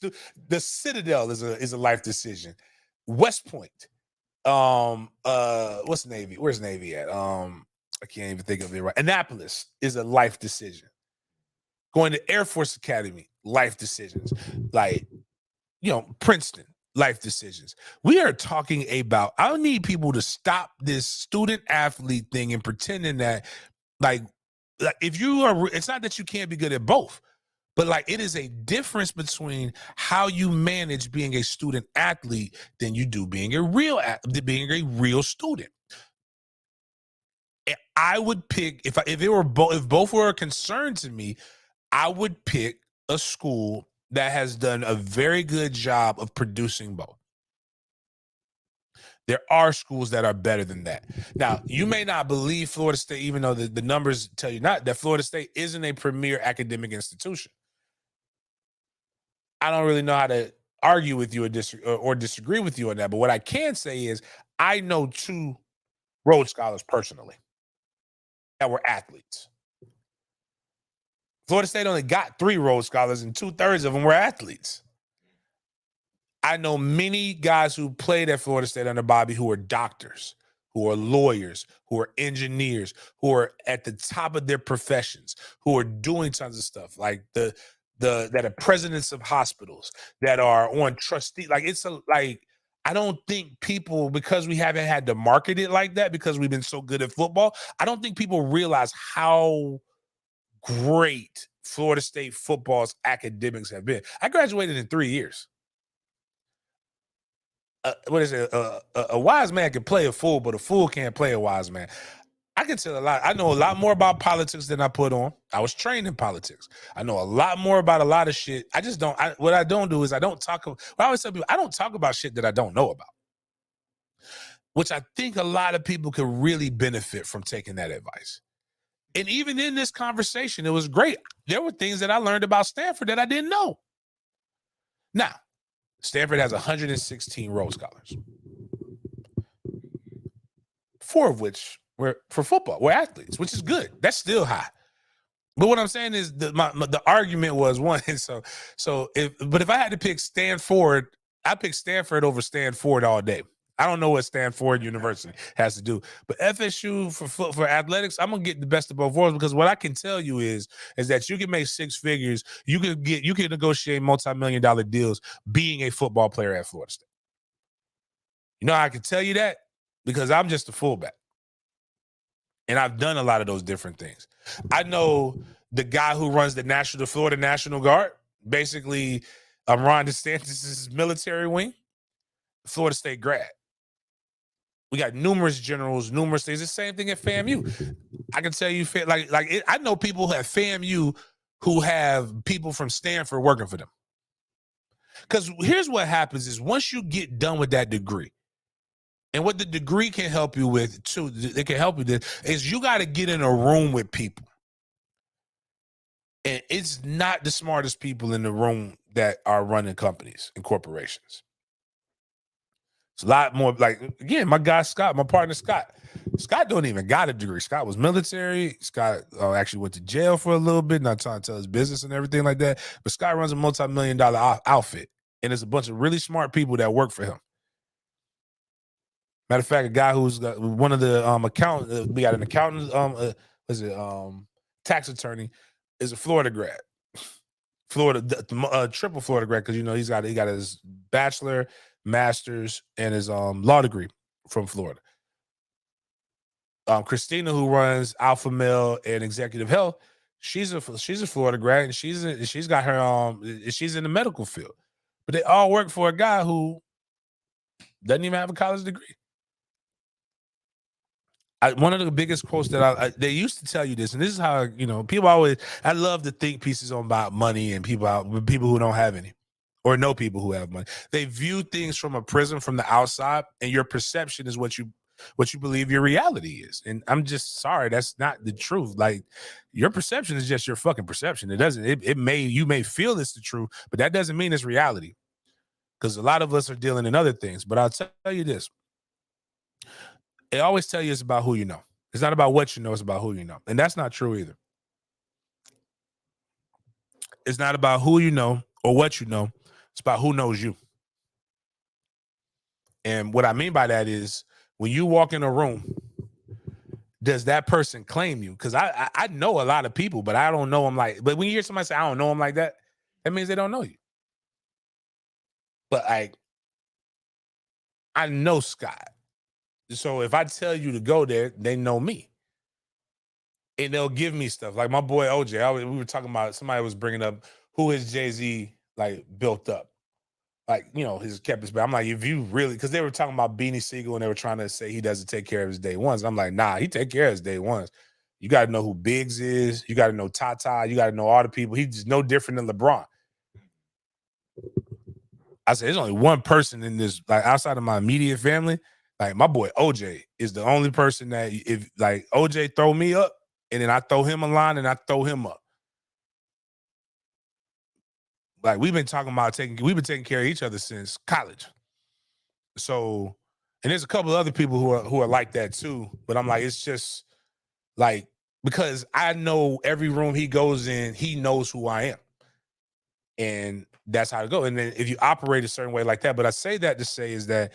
the Citadel is a life decision. West Point, what's Navy? Where's Navy at? I can't even think of it right. Annapolis is a life decision. Going to Air Force Academy, life decisions. Like, Princeton, life decisions. We are talking about, I need people to stop this student athlete thing and pretending that like if you are, it's not that you can't be good at both, but like it is a difference between how you manage being a student athlete than you do being a real student. And I would pick, if both were a concern to me, I would pick a school that has done a very good job of producing both. There are schools that are better than that. Now, you may not believe Florida State, even though the numbers tell you not, that Florida State isn't a premier academic institution. I don't really know how to argue with you or disagree with you on that. But what I can say is I know 2 Rhodes Scholars personally that were athletes. Florida State only got 3 Rhodes Scholars, and 2/3 of them were athletes. I know many guys who played at Florida State under Bobby who are doctors, who are lawyers, who are engineers, who are at the top of their professions, who are doing tons of stuff, like that are presidents of hospitals, that are on trustee. Like I don't think people, because we haven't had to market it like that, because we've been so good at football, I don't think people realize how great Florida State football's academics have been. I graduated in 3 years. What is it? A wise man can play a fool, but a fool can't play a wise man. I can tell a lot. I know a lot more about politics than I put on. I was trained in politics. I know a lot more about a lot of shit. I just don't. What I don't do is I don't talk. I always tell people I don't talk about shit that I don't know about, which I think a lot of people could really benefit from taking that advice. And even in this conversation, it was great. There were things that I learned about Stanford that I didn't know. Now, Stanford has 116 Rhodes Scholars, 4 of which were for football, were athletes, which is good. That's still high. But what I'm saying is the argument was one. If I had to pick Stanford, I pick Stanford over Stanford all day. I don't know what Stanford University has to do, but FSU for athletics, I'm gonna get the best of both worlds, because what I can tell you is that you can make 6 figures, you can negotiate multi-million-dollar deals being a football player at Florida State. You know how I can tell you that? Because I'm just a fullback, and I've done a lot of those different things. I know the guy who runs the Florida National Guard, basically Ron DeSantis' military wing, Florida State grad. We got numerous generals, numerous things. The same thing at FAMU. I can tell you, I know people at FAMU who have people from Stanford working for them. Because here's what happens is once you get done with that degree, and what the degree can help you with too, it can help you with, is you got to get in a room with people. And it's not the smartest people in the room that are running companies and corporations. It's a lot more like, again, my guy Scott, my partner Scott. Scott don't even got a degree. Scott was military. Scott actually went to jail for a little bit, not trying to tell his business and everything like that. But Scott runs a multi-million-dollar outfit. And there's a bunch of really smart people that work for him. Matter of fact, a guy who's got one of the accountant, we got an accountant, tax attorney, is a Florida grad. Florida, triple Florida grad, because he's got his bachelor, master's, and his law degree from Florida. Christina, who runs Alpha Male and Executive Health, she's a Florida grad, and she's got her she's in the medical field, but they all work for a guy who doesn't even have a college degree. One of the biggest quotes that they used to tell you this, and this is how people always. I love to think pieces on about money and people who don't have any, or know people who have money. They view things from a prism from the outside, and your perception is what you believe your reality is. And I'm just sorry, that's not the truth. Like, your perception is just your fucking perception. It doesn't. You may feel it's the truth, but that doesn't mean it's reality. Because a lot of us are dealing in other things. But I'll tell you this. They always tell you it's about who you know. It's not about what you know, it's about who you know. And that's not true either. It's not about who you know or what you know. It's about who knows you. And what I mean by that is, when you walk in a room, does that person claim you? Because I know a lot of people, but I don't know them like. But when you hear somebody say, I don't know them like that, that means they don't know you. But I know Scott. So if I tell you to go there, they know me. And they'll give me stuff. Like my boy OJ, we were talking about, somebody was bringing up who is Jay-Z like built up. Like, his kept his back. I'm like, if you really, because they were talking about Beanie Siegel and they were trying to say he doesn't take care of his day ones. I'm like, nah, he take care of his day ones. You got to know who Biggs is. You got to know Tata. You got to know all the people. He's just no different than LeBron. I said, there's only one person in this, like outside of my immediate family, like my boy OJ is the only person that if like OJ throw me up and then I throw him a line and I throw him up. Like we've been talking about taking care of each other since college. So, and there's a couple of other people who are like that too. But I'm like, it's just like, because I know every room he goes in, he knows who I am. And that's how it goes. And then if you operate a certain way like that, but I say that to say is that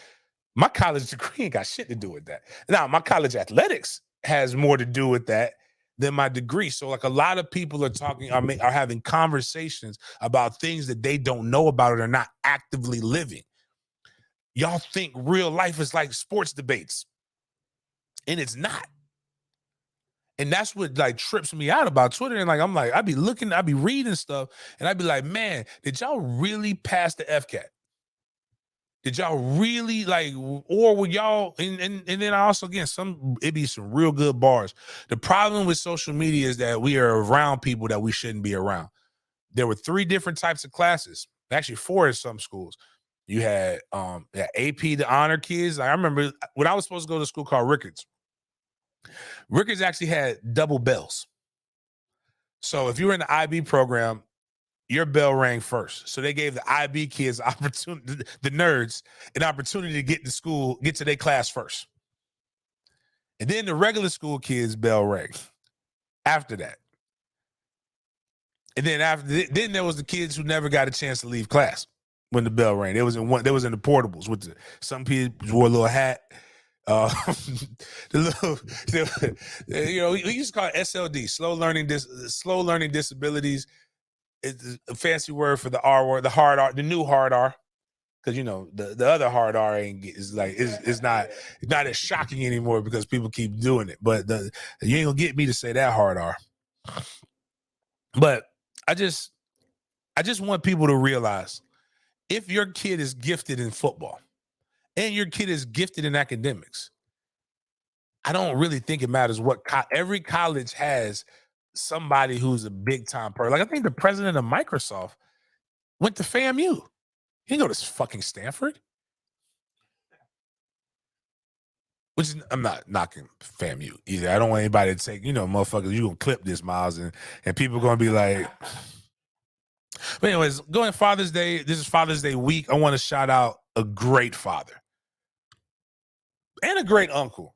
my college degree ain't got shit to do with that. Now, my college athletics has more to do with that than my degree. So like a lot of people are having conversations about things that they don't know about or they're not actively living. Y'all think real life is like sports debates, and it's not. And that's what like trips me out about Twitter. And like, I'm like, I'd be reading stuff and I'd be like, man, did y'all really pass the FCAT? Did y'all really like, or were y'all, and then I also, again, it'd be some real good bars. The problem with social media is that we are around people that we shouldn't be around. There were 3 different types of classes, actually 4 in some schools. You had AP, the honor kids. I remember when I was supposed to go to a school called Rickards. Rickards actually had double bells. So if you were in the IB program, your bell rang first. So they gave the IB kids opportunity, the nerds, an opportunity to get to their class first. And then the regular school kids' bell rang after that. And then there was the kids who never got a chance to leave class when the bell rang. They was in the portables with some kids wore a little hat. We used to call it SLD, slow learning disabilities. It's a fancy word for the R word, the hard R, the new hard R, because the other hard R is not as shocking anymore because people keep doing it. But you ain't gonna get me to say that hard R. But I just want people to realize, if your kid is gifted in football and your kid is gifted in academics, I don't really think it matters what every college has somebody who's a big time person. Like I think the president of Microsoft went to FAMU. He didn't go to fucking Stanford. Which is, I'm not knocking FAMU either. I don't want anybody to take, motherfuckers, you gonna clip this, Miles, and people gonna be like. But anyways, going Father's Day. This is Father's Day week. I want to shout out a great father and a great uncle,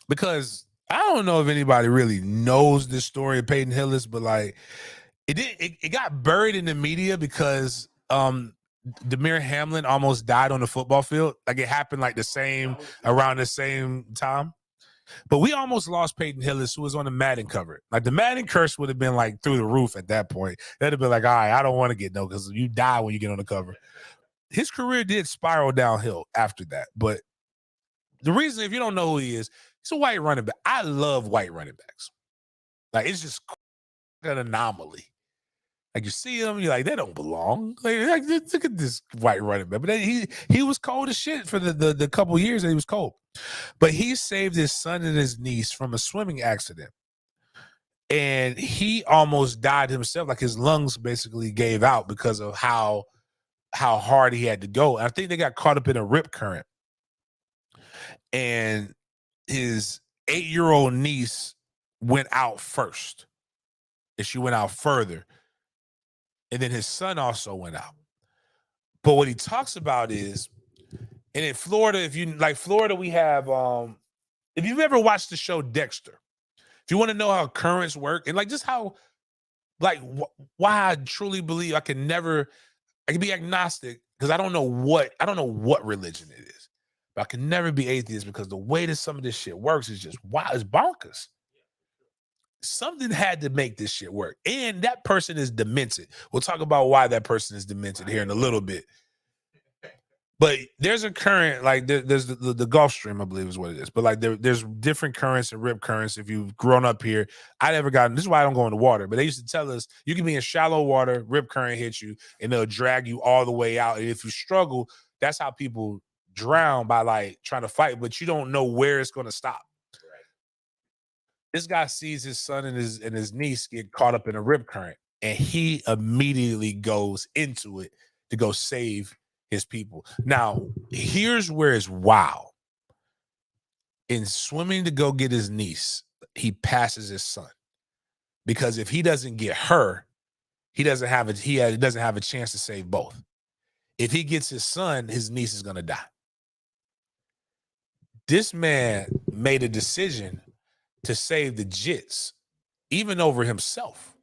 because I don't know if anybody really knows this story of Peyton Hillis, but like it got buried in the media because Damir Hamlin almost died on the football field. Like it happened like around the same time. But we almost lost Peyton Hillis, who was on the Madden cover. Like the Madden curse would have been like through the roof at that point. They'd have been like, all right, I don't want to get no, because you die when you get on the cover. His career did spiral downhill after that. But the reason, if you don't know who he is, he's a white running back. I love white running backs. Like it's just an anomaly. Like you see them, you're like, they don't belong. Like look at this white running back. But then he was cold as shit for the couple years that he was cold. But he saved his son and his niece from a swimming accident. And he almost died himself. Like his lungs basically gave out because of how hard he had to go. And I think they got caught up in a rip current. And his 8-year-old niece went out first. And she went out further. And then his son also went out. But what he talks about is, and in Florida, if you like Florida, we have if you've ever watched the show Dexter, if you want to know how currents work and like just how like why I truly believe I can be agnostic, because I don't know what religion it is, but I can never be atheist, because the way that some of this shit works is just it's bonkers. Something had to make this shit work. And that person is demented. We'll talk about why that person is demented here in a little bit. But there's a current, like there's the Gulf Stream, I believe is what it is. But like there's different currents and rip currents. If you've grown up here, this is why I don't go in the water. But they used to tell us you can be in shallow water, rip current hits you, and they'll drag you all the way out. And if you struggle, that's how people drown, by like trying to fight, but you don't know where it's going to stop. This guy sees his son and his niece get caught up in a rip current, and he immediately goes into it to go save his people. Now, here's where it's wow. In swimming to go get his niece, he passes his son, because if he doesn't get her, he doesn't have a chance to save both. If he gets his son, his niece is going to die. This man made a decision to save the jits, even over himself.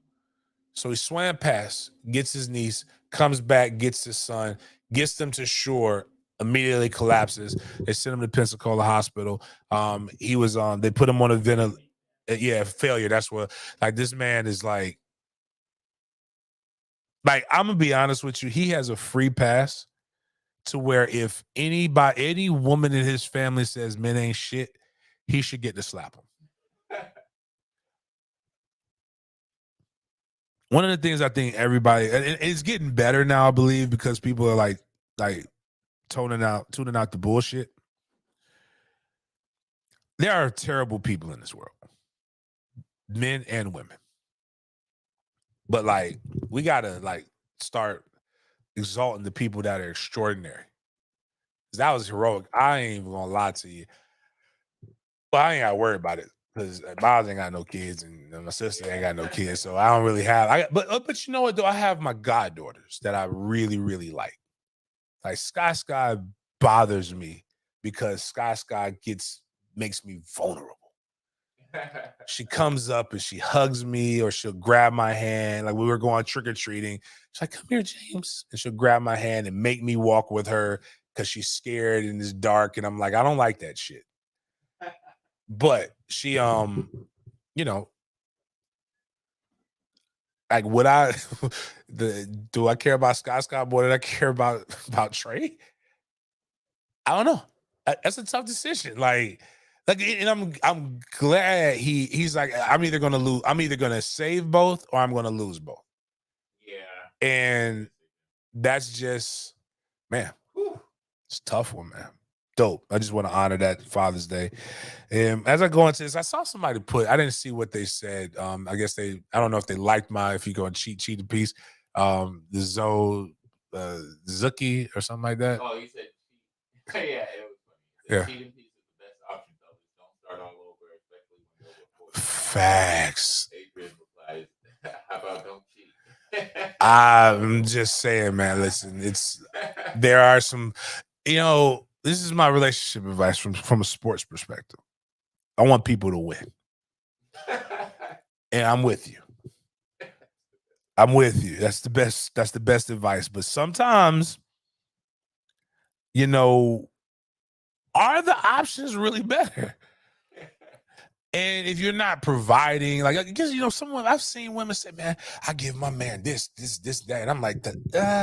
So he swam past, gets his niece, comes back, gets his son, gets them to shore, immediately collapses. They sent him to Pensacola Hospital. They put him on a ventilator. Yeah, failure. That's what, like, this man is like, I'm gonna be honest with you. He has a free pass to where if any woman in his family says men ain't shit, he should get to slap them. One of the things I think everybody, and it's getting better now, I believe, because people are like tuning out the bullshit. There are terrible people in this world, men and women. But like, we gotta like start exalting the people that are extraordinary. That was heroic. I ain't even gonna lie to you. But I ain't gotta worry about it, because Miles ain't got no kids, and my sister ain't got no kids, so I don't really have. But you know what though? I have my goddaughters that I really, really like. Like Sky bothers me because Sky makes me vulnerable. She comes up and she hugs me, or she'll grab my hand. Like we were going trick-or-treating. She's like, come here, James. And she'll grab my hand and make me walk with her because she's scared and it's dark. And I'm like, I don't like that shit. But she, like, do I care about Sky more than I care about Trey? I don't know. That's a tough decision. And I'm glad he's like, I'm either gonna save both or I'm gonna lose both. Yeah. And that's just, man, it's a tough one, man. Dope. I just want to honor that Father's Day. And as I go into this, I saw somebody I didn't see what they said. I guess I don't know if they liked if you go and cheat a piece. The Zoe Zuki or something like that. Oh, you said yeah, it was funny. Yeah. Cheating piece is the best option, fellas. Don't start all over, especially when you're over 40. Facts. Adrian replies, "How about don't cheat?" I'm just saying, man. Listen, there are some, this is my relationship advice from a sports perspective. I want people to win, and I'm with you. I'm with you. That's the best. That's the best advice. But sometimes, are the options really better? And if you're not providing, like, because someone I've seen women say, "Man, I give my man this, that," and I'm like,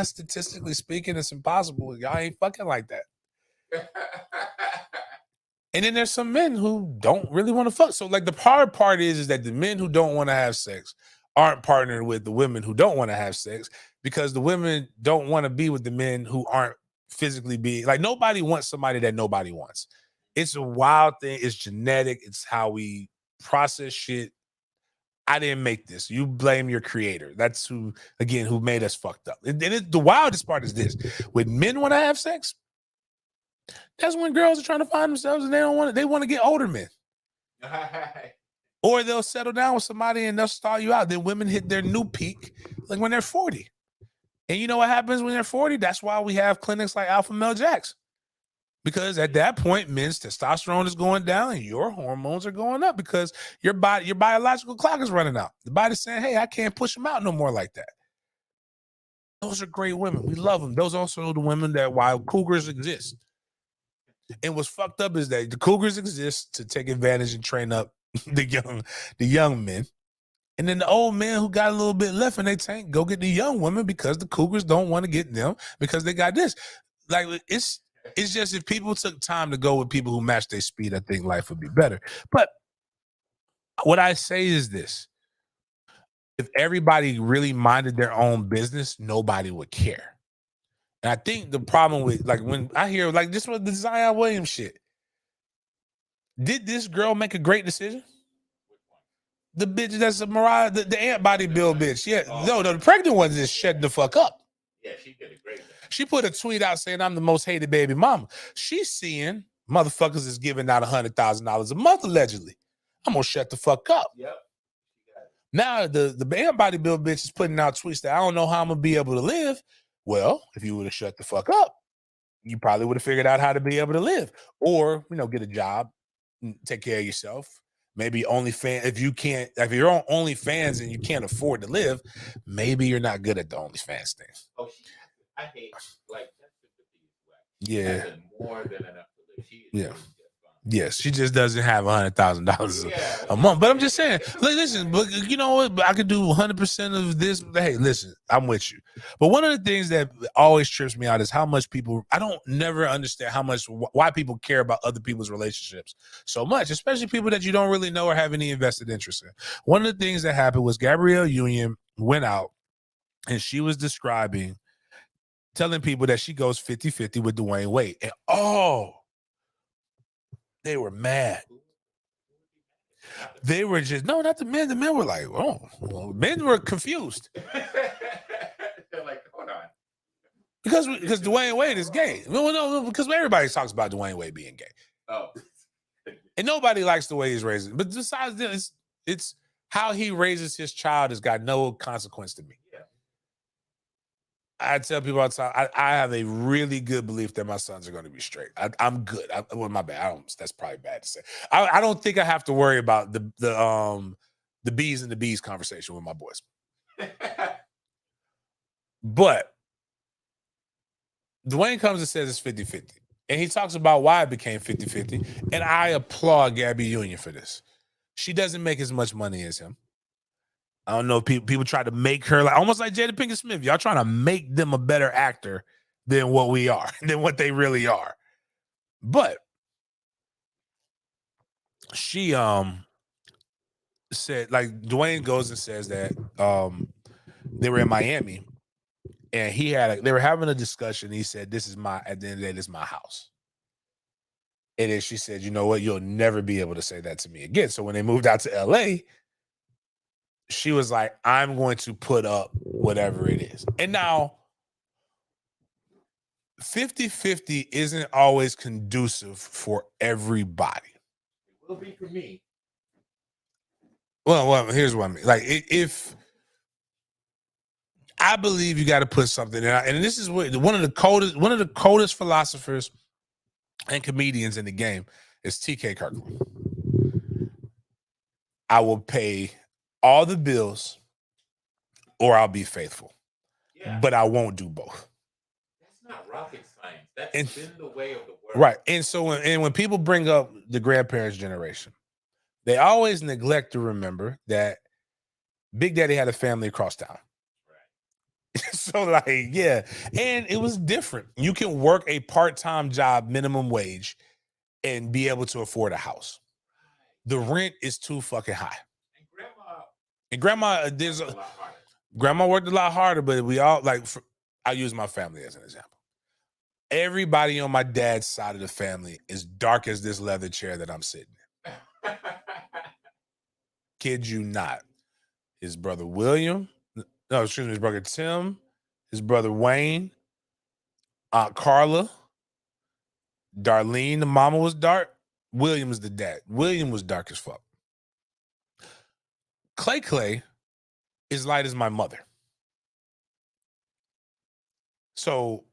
statistically speaking, it's impossible. Y'all ain't fucking like that. And then there's some men who don't really want to fuck. So, like, the hard part is that the men who don't want to have sex aren't partnered with the women who don't want to have sex, because the women don't want to be with the men who aren't physically being, like, nobody wants somebody that nobody wants. It's a wild thing. It's genetic. It's how we process shit. I didn't make this. You blame your creator. That's who made us fucked up. And the wildest part is this: when men want to have sex, that's when girls are trying to find themselves and they don't want it. They want to get older men. Or they'll settle down with somebody and they'll stall you out. Then women hit their new peak like when they're 40. And you know what happens when they're 40? That's why we have clinics like Alpha Male Jacks. Because at that point, men's testosterone is going down and your hormones are going up because your biological clock is running out. The body's saying, hey, I can't push them out no more like that. Those are great women. We love them. Those are also the women that why cougars exist. And what's fucked up is that the cougars exist to take advantage and train up the young men. And then the old men who got a little bit left in their tank go get the young women because the cougars don't want to get them because they got this. Like, it's just, if people took time to go with people who match their speed, I think life would be better. But what I say is this: if everybody really minded their own business, nobody would care. And I think the problem with, like, when I hear, like, this was the Zion Williams shit. Did this girl make a great decision? The bitch that's a Mariah, the ant body build bitch. Yeah, no, the pregnant one is shutting the fuck up. Yeah, she did a great job. She put a tweet out saying, I'm the most hated baby mama. She's seeing motherfuckers is giving out $100,000 a month allegedly. I'm gonna shut the fuck up. Yep. Now the ant body build bitch is putting out tweets that I don't know how I'm gonna be able to live. Well, if you would have shut the fuck up, you probably would have figured out how to be able to live, or get a job, take care of yourself. Maybe OnlyFans. If you're on OnlyFans and you can't afford to live, maybe you're not good at the OnlyFans thing. Oh, I hate, like, that's yeah, more than enough to live. Yeah. Yes, she just doesn't have $100,000 a month. But I'm just saying, listen, but you know what? I could do 100% of this. Hey, listen, I'm with you. But one of the things that always trips me out is how much I don't never understand why people care about other people's relationships so much, especially people that you don't really know or have any invested interest in. One of the things that happened was Gabrielle Union went out and she was telling people that she goes 50-50 with Dwayne Wade. And they were mad. They were just, no, not the men. The men were like, men were confused. They're like, hold on. Because Dwayne Wade is gay. No, because everybody talks about Dwayne Wade being gay. Oh. And nobody likes the way he's raising. But besides this, it's how he raises his child has got no consequence to me. Yeah. I tell people all the time, I have a really good belief that my sons are going to be straight. I'm good. My bad. That's probably bad to say. I don't think I have to worry about the B's and the B's conversation with my boys. But Dwayne comes and says it's 50-50. And he talks about why it became 50-50. And I applaud Gabby Union for this. She doesn't make as much money as him. I don't know if people try to make her almost like Jada Pinkett Smith. Y'all trying to make them a better actor than what we are, than what they really are. But she said, like, Dwayne goes and says that they were in Miami and they were having a discussion. He said, at the end of the day, this is my house. And then she said, you know what? You'll never be able to say that to me again. So when they moved out to LA, she was like, I'm going to put up whatever it is. And now 50-50 isn't always conducive for everybody. It will be for me. Well, here's what I mean. Like, if I believe you got to put something in, and this is what one of the coldest philosophers and comedians in the game is TK Kirkland. I will pay all the bills, or I'll be faithful. Yeah. But I won't do both. That's not rocket science. That's been the way of the world. Right. And so when people bring up the grandparents' generation, they always neglect to remember that Big Daddy had a family across town. Right. So, like, yeah. And it was different. You can work a part-time job, minimum wage, and be able to afford a house. The rent is too fucking high. And grandma, grandma worked a lot harder, but we all, like, I use my family as an example. Everybody on my dad's side of the family is dark as this leather chair that I'm sitting in. Kid you not. His brother William, his brother Tim, his brother Wayne, Aunt Carla, Darlene, the mama was dark. William is the dad. William was dark as fuck. Clay is light as my mother. So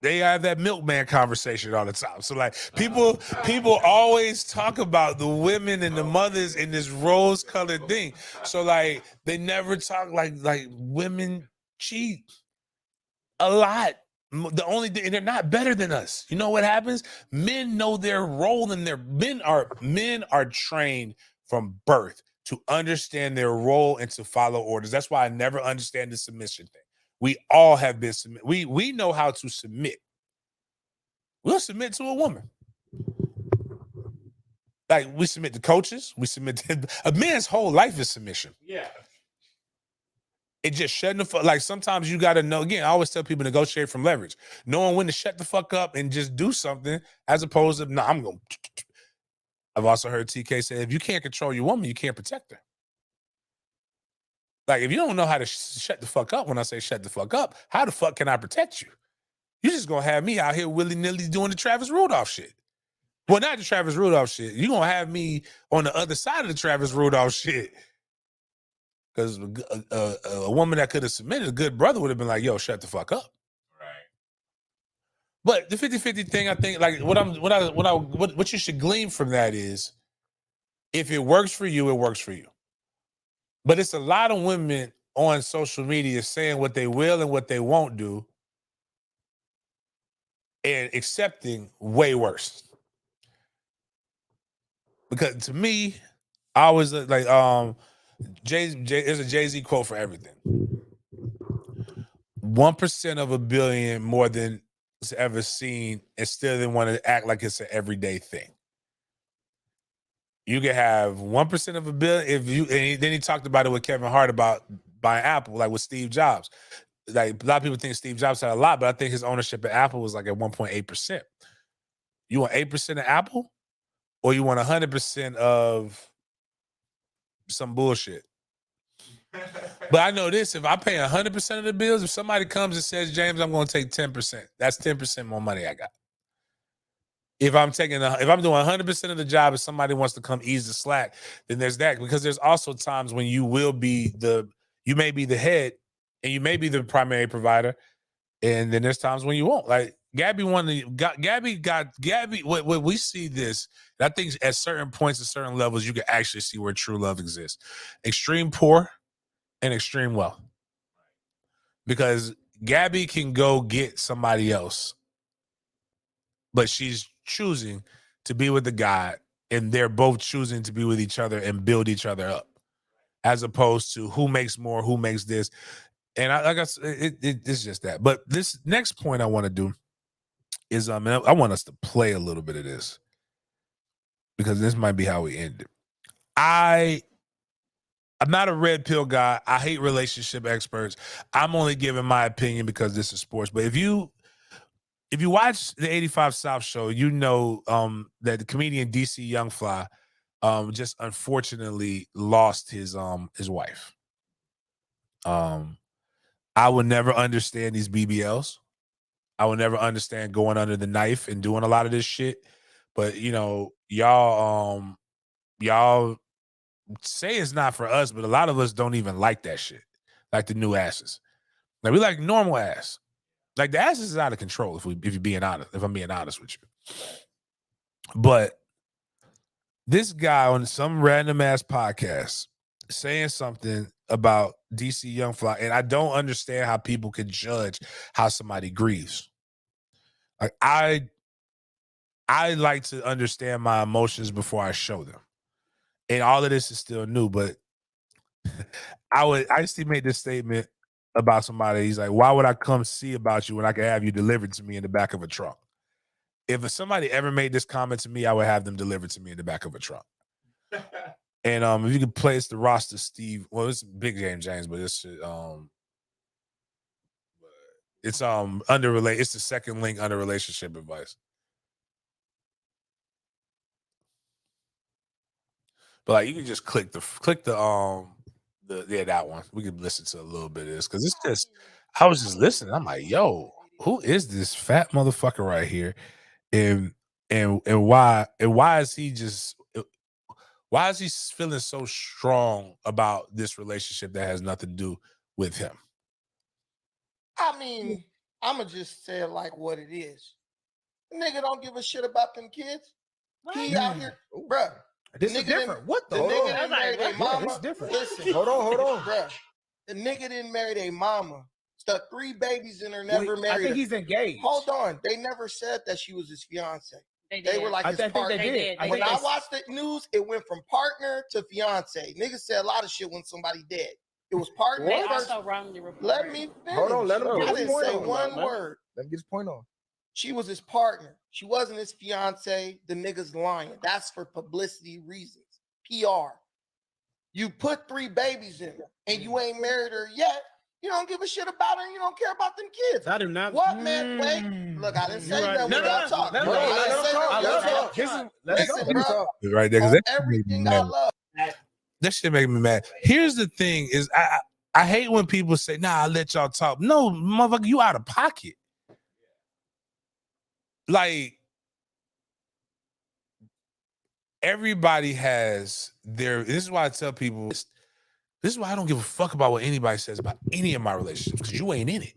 they have that milkman conversation all the time. So, like, people always talk about the women and the mothers in this rose-colored thing. So, like, they never talk like women cheat a lot. The only thing, and they're not better than us. You know what happens? Men know their role, and men are trained from birth to understand their role and to follow orders. That's why I never understand the submission thing. We all have been submit. We know how to submit. We'll submit to a woman. Like, we submit to coaches. We submit to a man's whole life is submission. Yeah. It just shutting the fuck. Like, sometimes you got to know. Again, I always tell people negotiate from leverage, knowing when to shut the fuck up and just do something, as opposed to, no, I'm going. I've also heard TK say, if you can't control your woman, you can't protect her. Like, if you don't know how to shut the fuck up, when I say shut the fuck up, how the fuck can I protect you? You're just going to have me out here willy-nilly doing the Travis Rudolph shit. Well, not the Travis Rudolph shit. You're going to have me on the other side of the Travis Rudolph shit. Because a woman that could have submitted, a good brother would have been like, yo, shut the fuck up. Right. But the 50-50 thing, I think, like, what you should glean from that is, if it works for you, it works for you. But it's a lot of women on social media saying what they will and what they won't do, and accepting way worse. Because to me, I always like, there's a Jay-Z quote for everything. 1% of a billion more than it's ever seen, and still didn't want to act like it's an everyday thing. You can have 1% of a billion then he talked about it with Kevin Hart about buying Apple, like with Steve Jobs. Like, a lot of people think Steve Jobs had a lot, but I think his ownership of Apple was like at 1.8%. You want 8% of Apple, or you want 100% of some bullshit? But I know this: if I pay 100% of the bills, if somebody comes and says, James, I'm going to take 10%, that's 10% more money I got. If I'm doing 100% of the job and somebody wants to come ease the slack, then there's that. Because there's also times when you may be the head and you may be the primary provider, and then there's times when you won't. Like, Gabby what we see this, and I think at certain points, at certain levels, you can actually see where true love exists. Extreme poor and extreme wealth. Because Gabby can go get somebody else, but she's choosing to be with the guy, and they're both choosing to be with each other and build each other up, as opposed to who makes more, who makes this. And it's just that. But this next point I want to do is, I want us to play a little bit of this, because this might be how we end it. I'm not a red pill guy. I hate relationship experts. I'm only giving my opinion because this is sports. But if you watch the 85 South show, you know that the comedian DC Young Fly just unfortunately lost his wife. I would never understand these BBLs. I would never understand going under the knife and doing a lot of this shit. But y'all say it's not for us, but a lot of us don't even like that shit. Like the new asses. Like we like normal ass. Like the asses is out of control if you're being honest, if I'm being honest with you. But this guy on some random ass podcast saying something about DC Young Fly, and I don't understand how people can judge how somebody grieves. Like I like to understand my emotions before I show them. And all of this is still new, but I used to make this statement about somebody. He's like, why would I come see about you when I can have you delivered to me in the back of a truck? If somebody ever made this comment to me, I would have them delivered to me in the back of a truck. And if you could place the roster, Steve, well, it's Big James, but it's it's the second link under relationship advice. But like you can just click the that one. We could listen to a little bit of this because it's just I was just listening. I'm like, yo, who is this fat motherfucker right here? And why is he just why is he feeling so strong about this relationship that has nothing to do with him? I mean, I'ma just say it like what it is. The nigga don't give a shit about them kids. He out here, bruh. This is different. What the? The nigga didn't marry their mama. This is different. Listen, hold on. Bruh, the nigga didn't marry their mama. Stuck 3 babies in her, never married I think her. he's engaged. Hold on. They never said that she was his fiance. They were like his partner. They did. When I watched the news, it went from partner to fiance. Niggas say a lot of shit when somebody dead. It was partner. They first. also wrongly reported. Let me finish. Hold on, let him get I his didn't point say on, one man. word. Let him get his point on. She was his partner. She wasn't his fiance. The nigga's lying. That's for publicity reasons. PR. You put 3 babies in her and you ain't married her yet. You don't give a shit about her and you don't care about them kids. I do not. What, man? Wait. Look, I didn't say nothing. No, Y'all talk. let Bro, him I didn't say nothing. Listen, bro. Right there, because Everything I love. that shit making me mad. Here's the thing: is I hate when people say, "Nah, I let y'all talk." No, motherfucker, you out of pocket. Like everybody has their. This is why I tell people. This is why I don't give a fuck about what anybody says about any of my relationships because you ain't in it.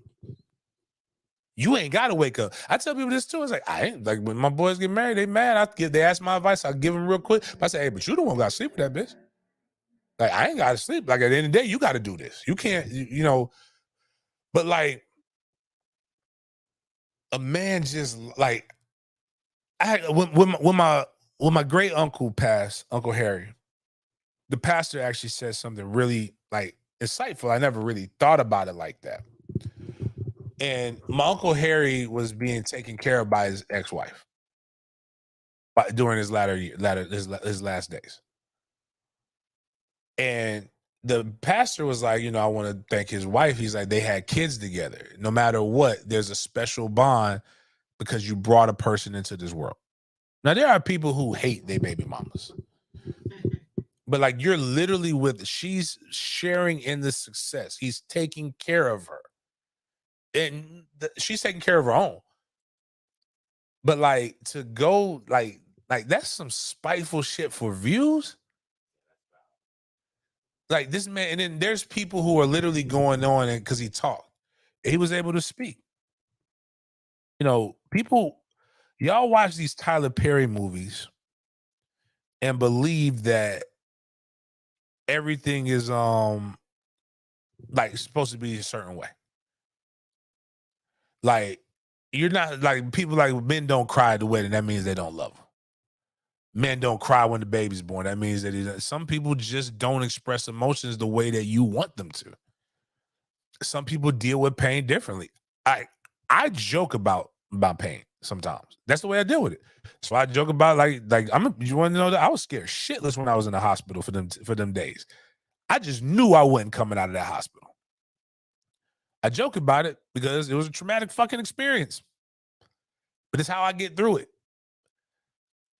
You ain't got to wake up. I tell people this too. It's like I ain't like when my boys get married, they mad. They ask my advice. I give them real quick. But I say, hey, but you the one got to sleep with that bitch. Like I ain't got to sleep. Like at the end of the day, you got to do this. You can't, you know. But like a man just like when my great uncle passed, Uncle Harry, the pastor actually said something really like insightful. I never really thought about it like that. And my Uncle Harry was being taken care of by his ex-wife during his his last days. And the pastor was like, I want to thank his wife. He's like, they had kids together. No matter what, there's a special bond because you brought a person into this world. Now, there are people who hate their baby mamas. But like you're literally she's sharing in the success. He's taking care of her. And she's taking care of her own. But like to go like that's some spiteful shit for views. Like this man, and then there's people who are literally going on and because he talked, he was able to speak. People, y'all watch these Tyler Perry movies and believe that everything is like supposed to be a certain way. Like you're not like people like men don't cry at the wedding. That means they don't love them. Men don't cry when the baby's born. That means that some people just don't express emotions the way that you want them to. Some people deal with pain differently. I joke about pain sometimes. That's the way I deal with it. So I joke about you want to know that I was scared shitless when I was in the hospital for them days. I just knew I wasn't coming out of that hospital. I joke about it because it was a traumatic fucking experience. But it's how I get through it.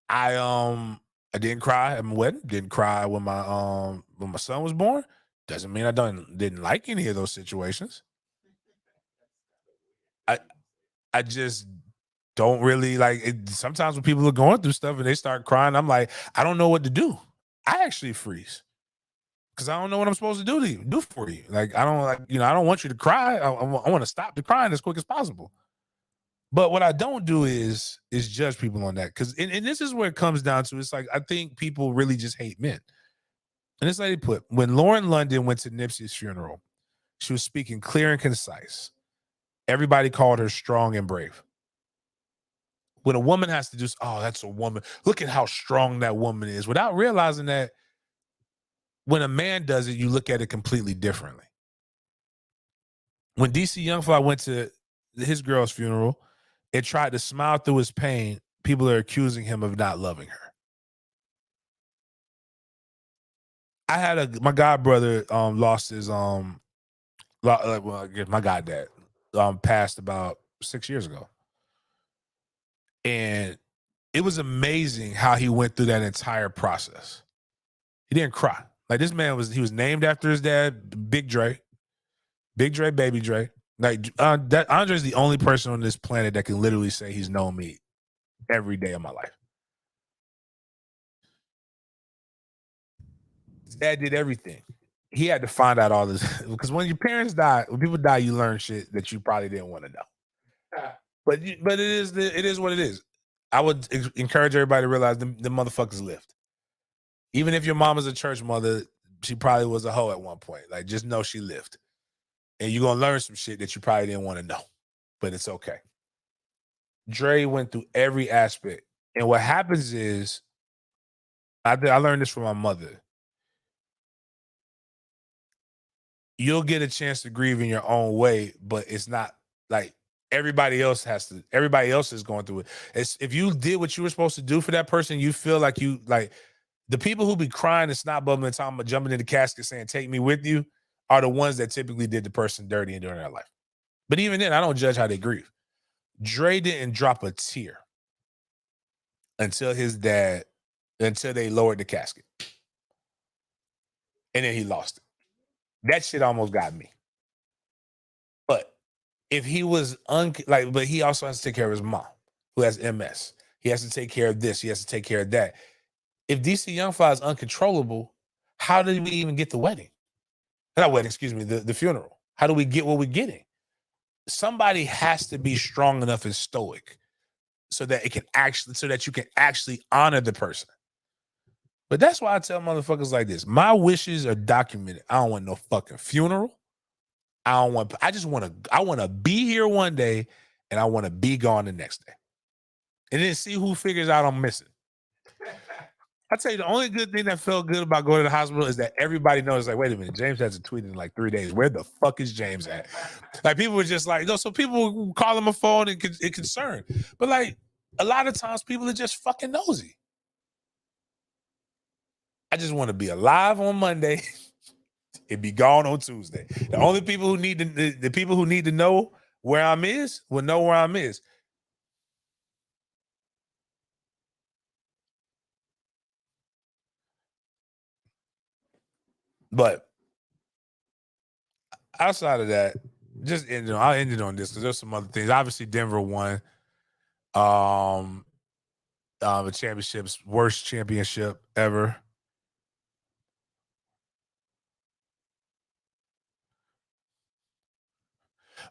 I didn't cry at my wedding, didn't cry when my son was born. Doesn't mean I didn't like any of those situations. I just don't really like it. Sometimes when people are going through stuff and they start crying, I'm like, I don't know what to do. I actually freeze because I don't know what I'm supposed to do for you. Like, I don't like, I don't want you to cry. I want to stop the crying as quick as possible. But what I don't do is judge people on that. Because and this is where it comes down to. It's like, I think people really just hate men. And it's like they put, when Lauren London went to Nipsey's funeral, she was speaking clear and concise. Everybody called her strong and brave. When a woman has to do, oh, that's a woman. Look at how strong that woman is, without realizing that when a man does it, you look at it completely differently. When DC Youngfly went to his girl's funeral and tried to smile through his pain, people are accusing him of not loving her. I had my god brother lost his my goddad passed about 6 years ago. And it was amazing how he went through that entire process. He didn't cry. Like, this man he was named after his dad, Big Dre, Baby Dre. Like, Andre's the only person on this planet that can literally say he's known me every day of my life. His dad did everything. He had to find out all this because when your parents die, when people die, you learn shit that you probably didn't want to know. But it is what it is. I would encourage everybody to realize the motherfuckers lived. Even if your mom is a church mother, she probably was a hoe at one point. Like, just know she lived. And you're going to learn some shit that you probably didn't want to know. But it's okay. Dre went through every aspect. And what happens is, I learned this from my mother. You'll get a chance to grieve in your own way, but it's not like everybody else is going through it. It's, if you did what you were supposed to do for that person, you feel like the people who be crying and snot bubbling and talking about jumping in the casket saying, take me with you, are the ones that typically did the person dirty and during their life. But even then, I don't judge how they grieve. Dre didn't drop a tear until they lowered the casket. And then he lost it. That shit almost got me. But if he was but he also has to take care of his mom, who has MS. He has to take care of this. He has to take care of that. If DC Youngfly is uncontrollable, how did we even get the wedding? Not wedding, excuse me, the funeral. How do we get what we're getting? Somebody has to be strong enough and stoic so that you can actually honor the person. But that's why I tell motherfuckers like this. My wishes are documented. I don't want no fucking funeral. I want to be here one day and I want to be gone the next day. And then see who figures out I'm missing. I tell you, the only good thing that felt good about going to the hospital is that everybody knows, like, wait a minute, James hasn't tweeted in like 3 days. Where the fuck is James at? Like, people were just like, so people call him a phone and concerned. But like, a lot of times people are just fucking nosy. I just want to be alive on Monday and be gone on Tuesday. The only people who need the people who need to know where I'm is will know where I'm is. But outside of that, I'll end it on this because there's some other things. Obviously, Denver won the championship's worst championship ever.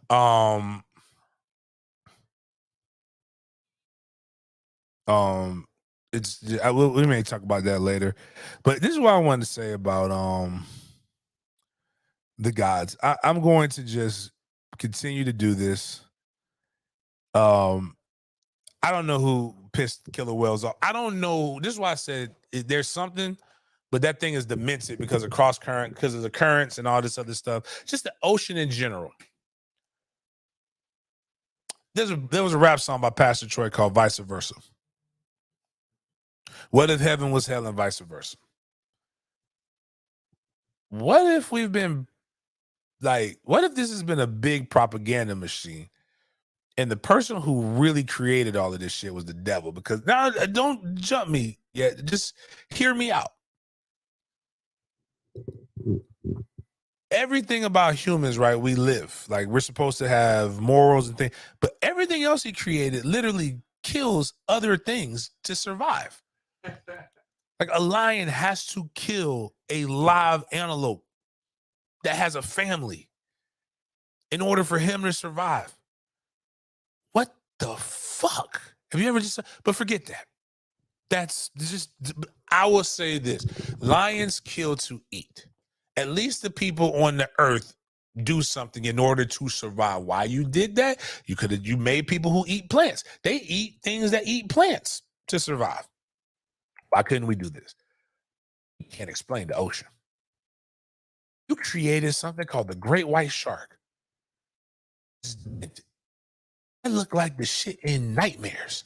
We may talk about that later, but this is what I wanted to say about the gods. I'm going to just continue to do this. I don't know who pissed Killer Whales off. I don't know. This is why I said there's something, but that thing is demented because of cross current, because of the currents and all this other stuff. Just the ocean in general. There was a rap song by Pastor Troy called Vice Versa. What if heaven was hell and vice versa? What if what if this has been a big propaganda machine and the person who really created all of this shit was the devil? Because now, don't jump me yet. Just hear me out. everything about humans, right? We live like we're supposed to have morals and things, but everything else he created literally kills other things to survive. Like a lion has to kill a live antelope that has a family in order for him to survive. What the fuck? Have you ever just, but forget that. That's just, I will say this. Lions kill to eat. At least the people on the earth do something in order to survive. Why you did that? You made people who eat plants. They eat things that eat plants to survive. Why couldn't we do this? You can't explain the ocean. You created something called the great white shark. It looked like the shit in nightmares.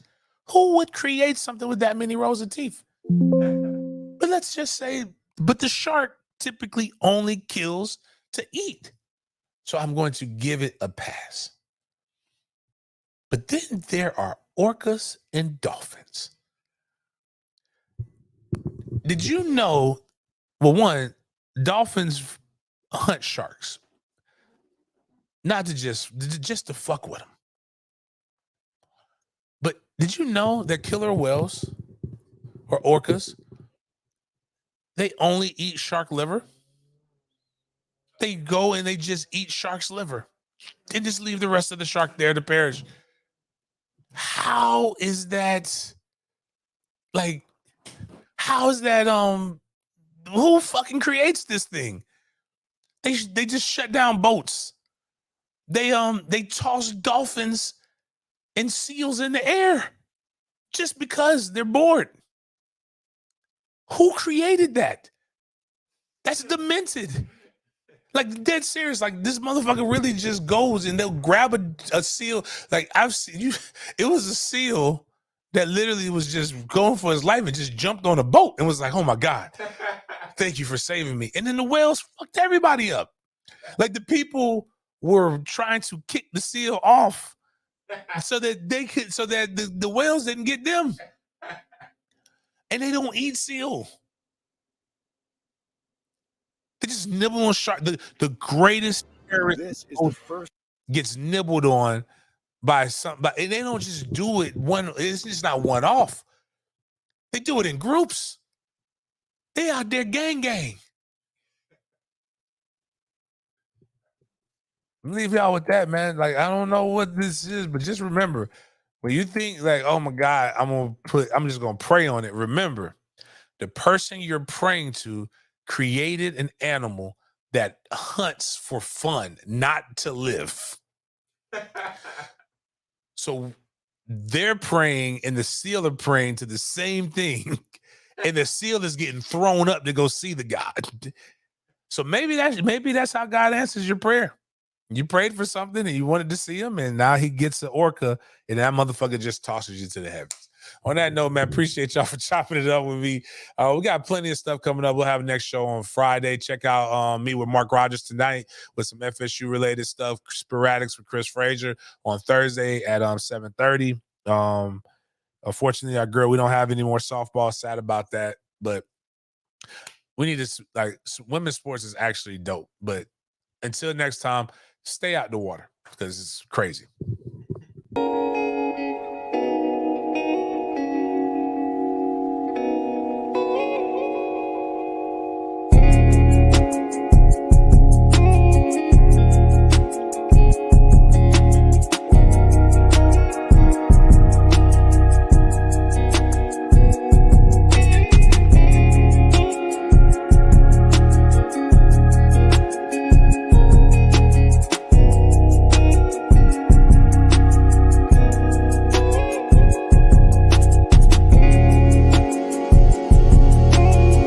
Who would create something with that many rows of teeth? But let's just say, but the shark typically only kills to eat. So I'm going to give it a pass. But then there are orcas and dolphins. Did you know? Well, one, dolphins hunt sharks, not to just to fuck with them. But did you know that killer whales or orcas, they only eat shark liver? They go and they just eat shark's liver and just leave the rest of the shark there to perish. How is that? Like, how is that? Who fucking creates this thing? They just shut down boats. They toss dolphins and seals in the air just because they're bored. Who created that? That's demented. Like dead serious. Like this motherfucker really just goes and they'll grab a seal. Like I've seen you. It was a seal that literally was just going for his life and just jumped on a boat and was like, "Oh my God, thank you for saving me." And then the whales fucked everybody up. Like the people were trying to kick the seal off so that the whales didn't get them. And they don't eat seal. They just nibble on shark. The greatest terrorist gets nibbled on by somebody. And they don't just do it one. It's just not one off. They do it in groups. They out there gang. Leave y'all with that, man. Like I don't know what this is, but just remember when you think like, oh my God, I'm just gonna pray on it. Remember, the person you're praying to created an animal that hunts for fun, not to live. So they're praying and the seal are praying to the same thing. And the seal is getting thrown up to go see the God. So maybe that's how God answers your prayer. You prayed for something and you wanted to see him, and now he gets an orca, and that motherfucker just tosses you to the heavens. On that note, man, appreciate y'all for chopping it up with me. We got plenty of stuff coming up. We'll have a next show on Friday. Check out me with Mark Rogers tonight with some FSU related stuff. Sporadics with Chris Frazier on Thursday at 7:30. Unfortunately, our girl, we don't have any more softball. Sad about that, but we need to like women's sports is actually dope. But until next time, stay out the water because it's crazy.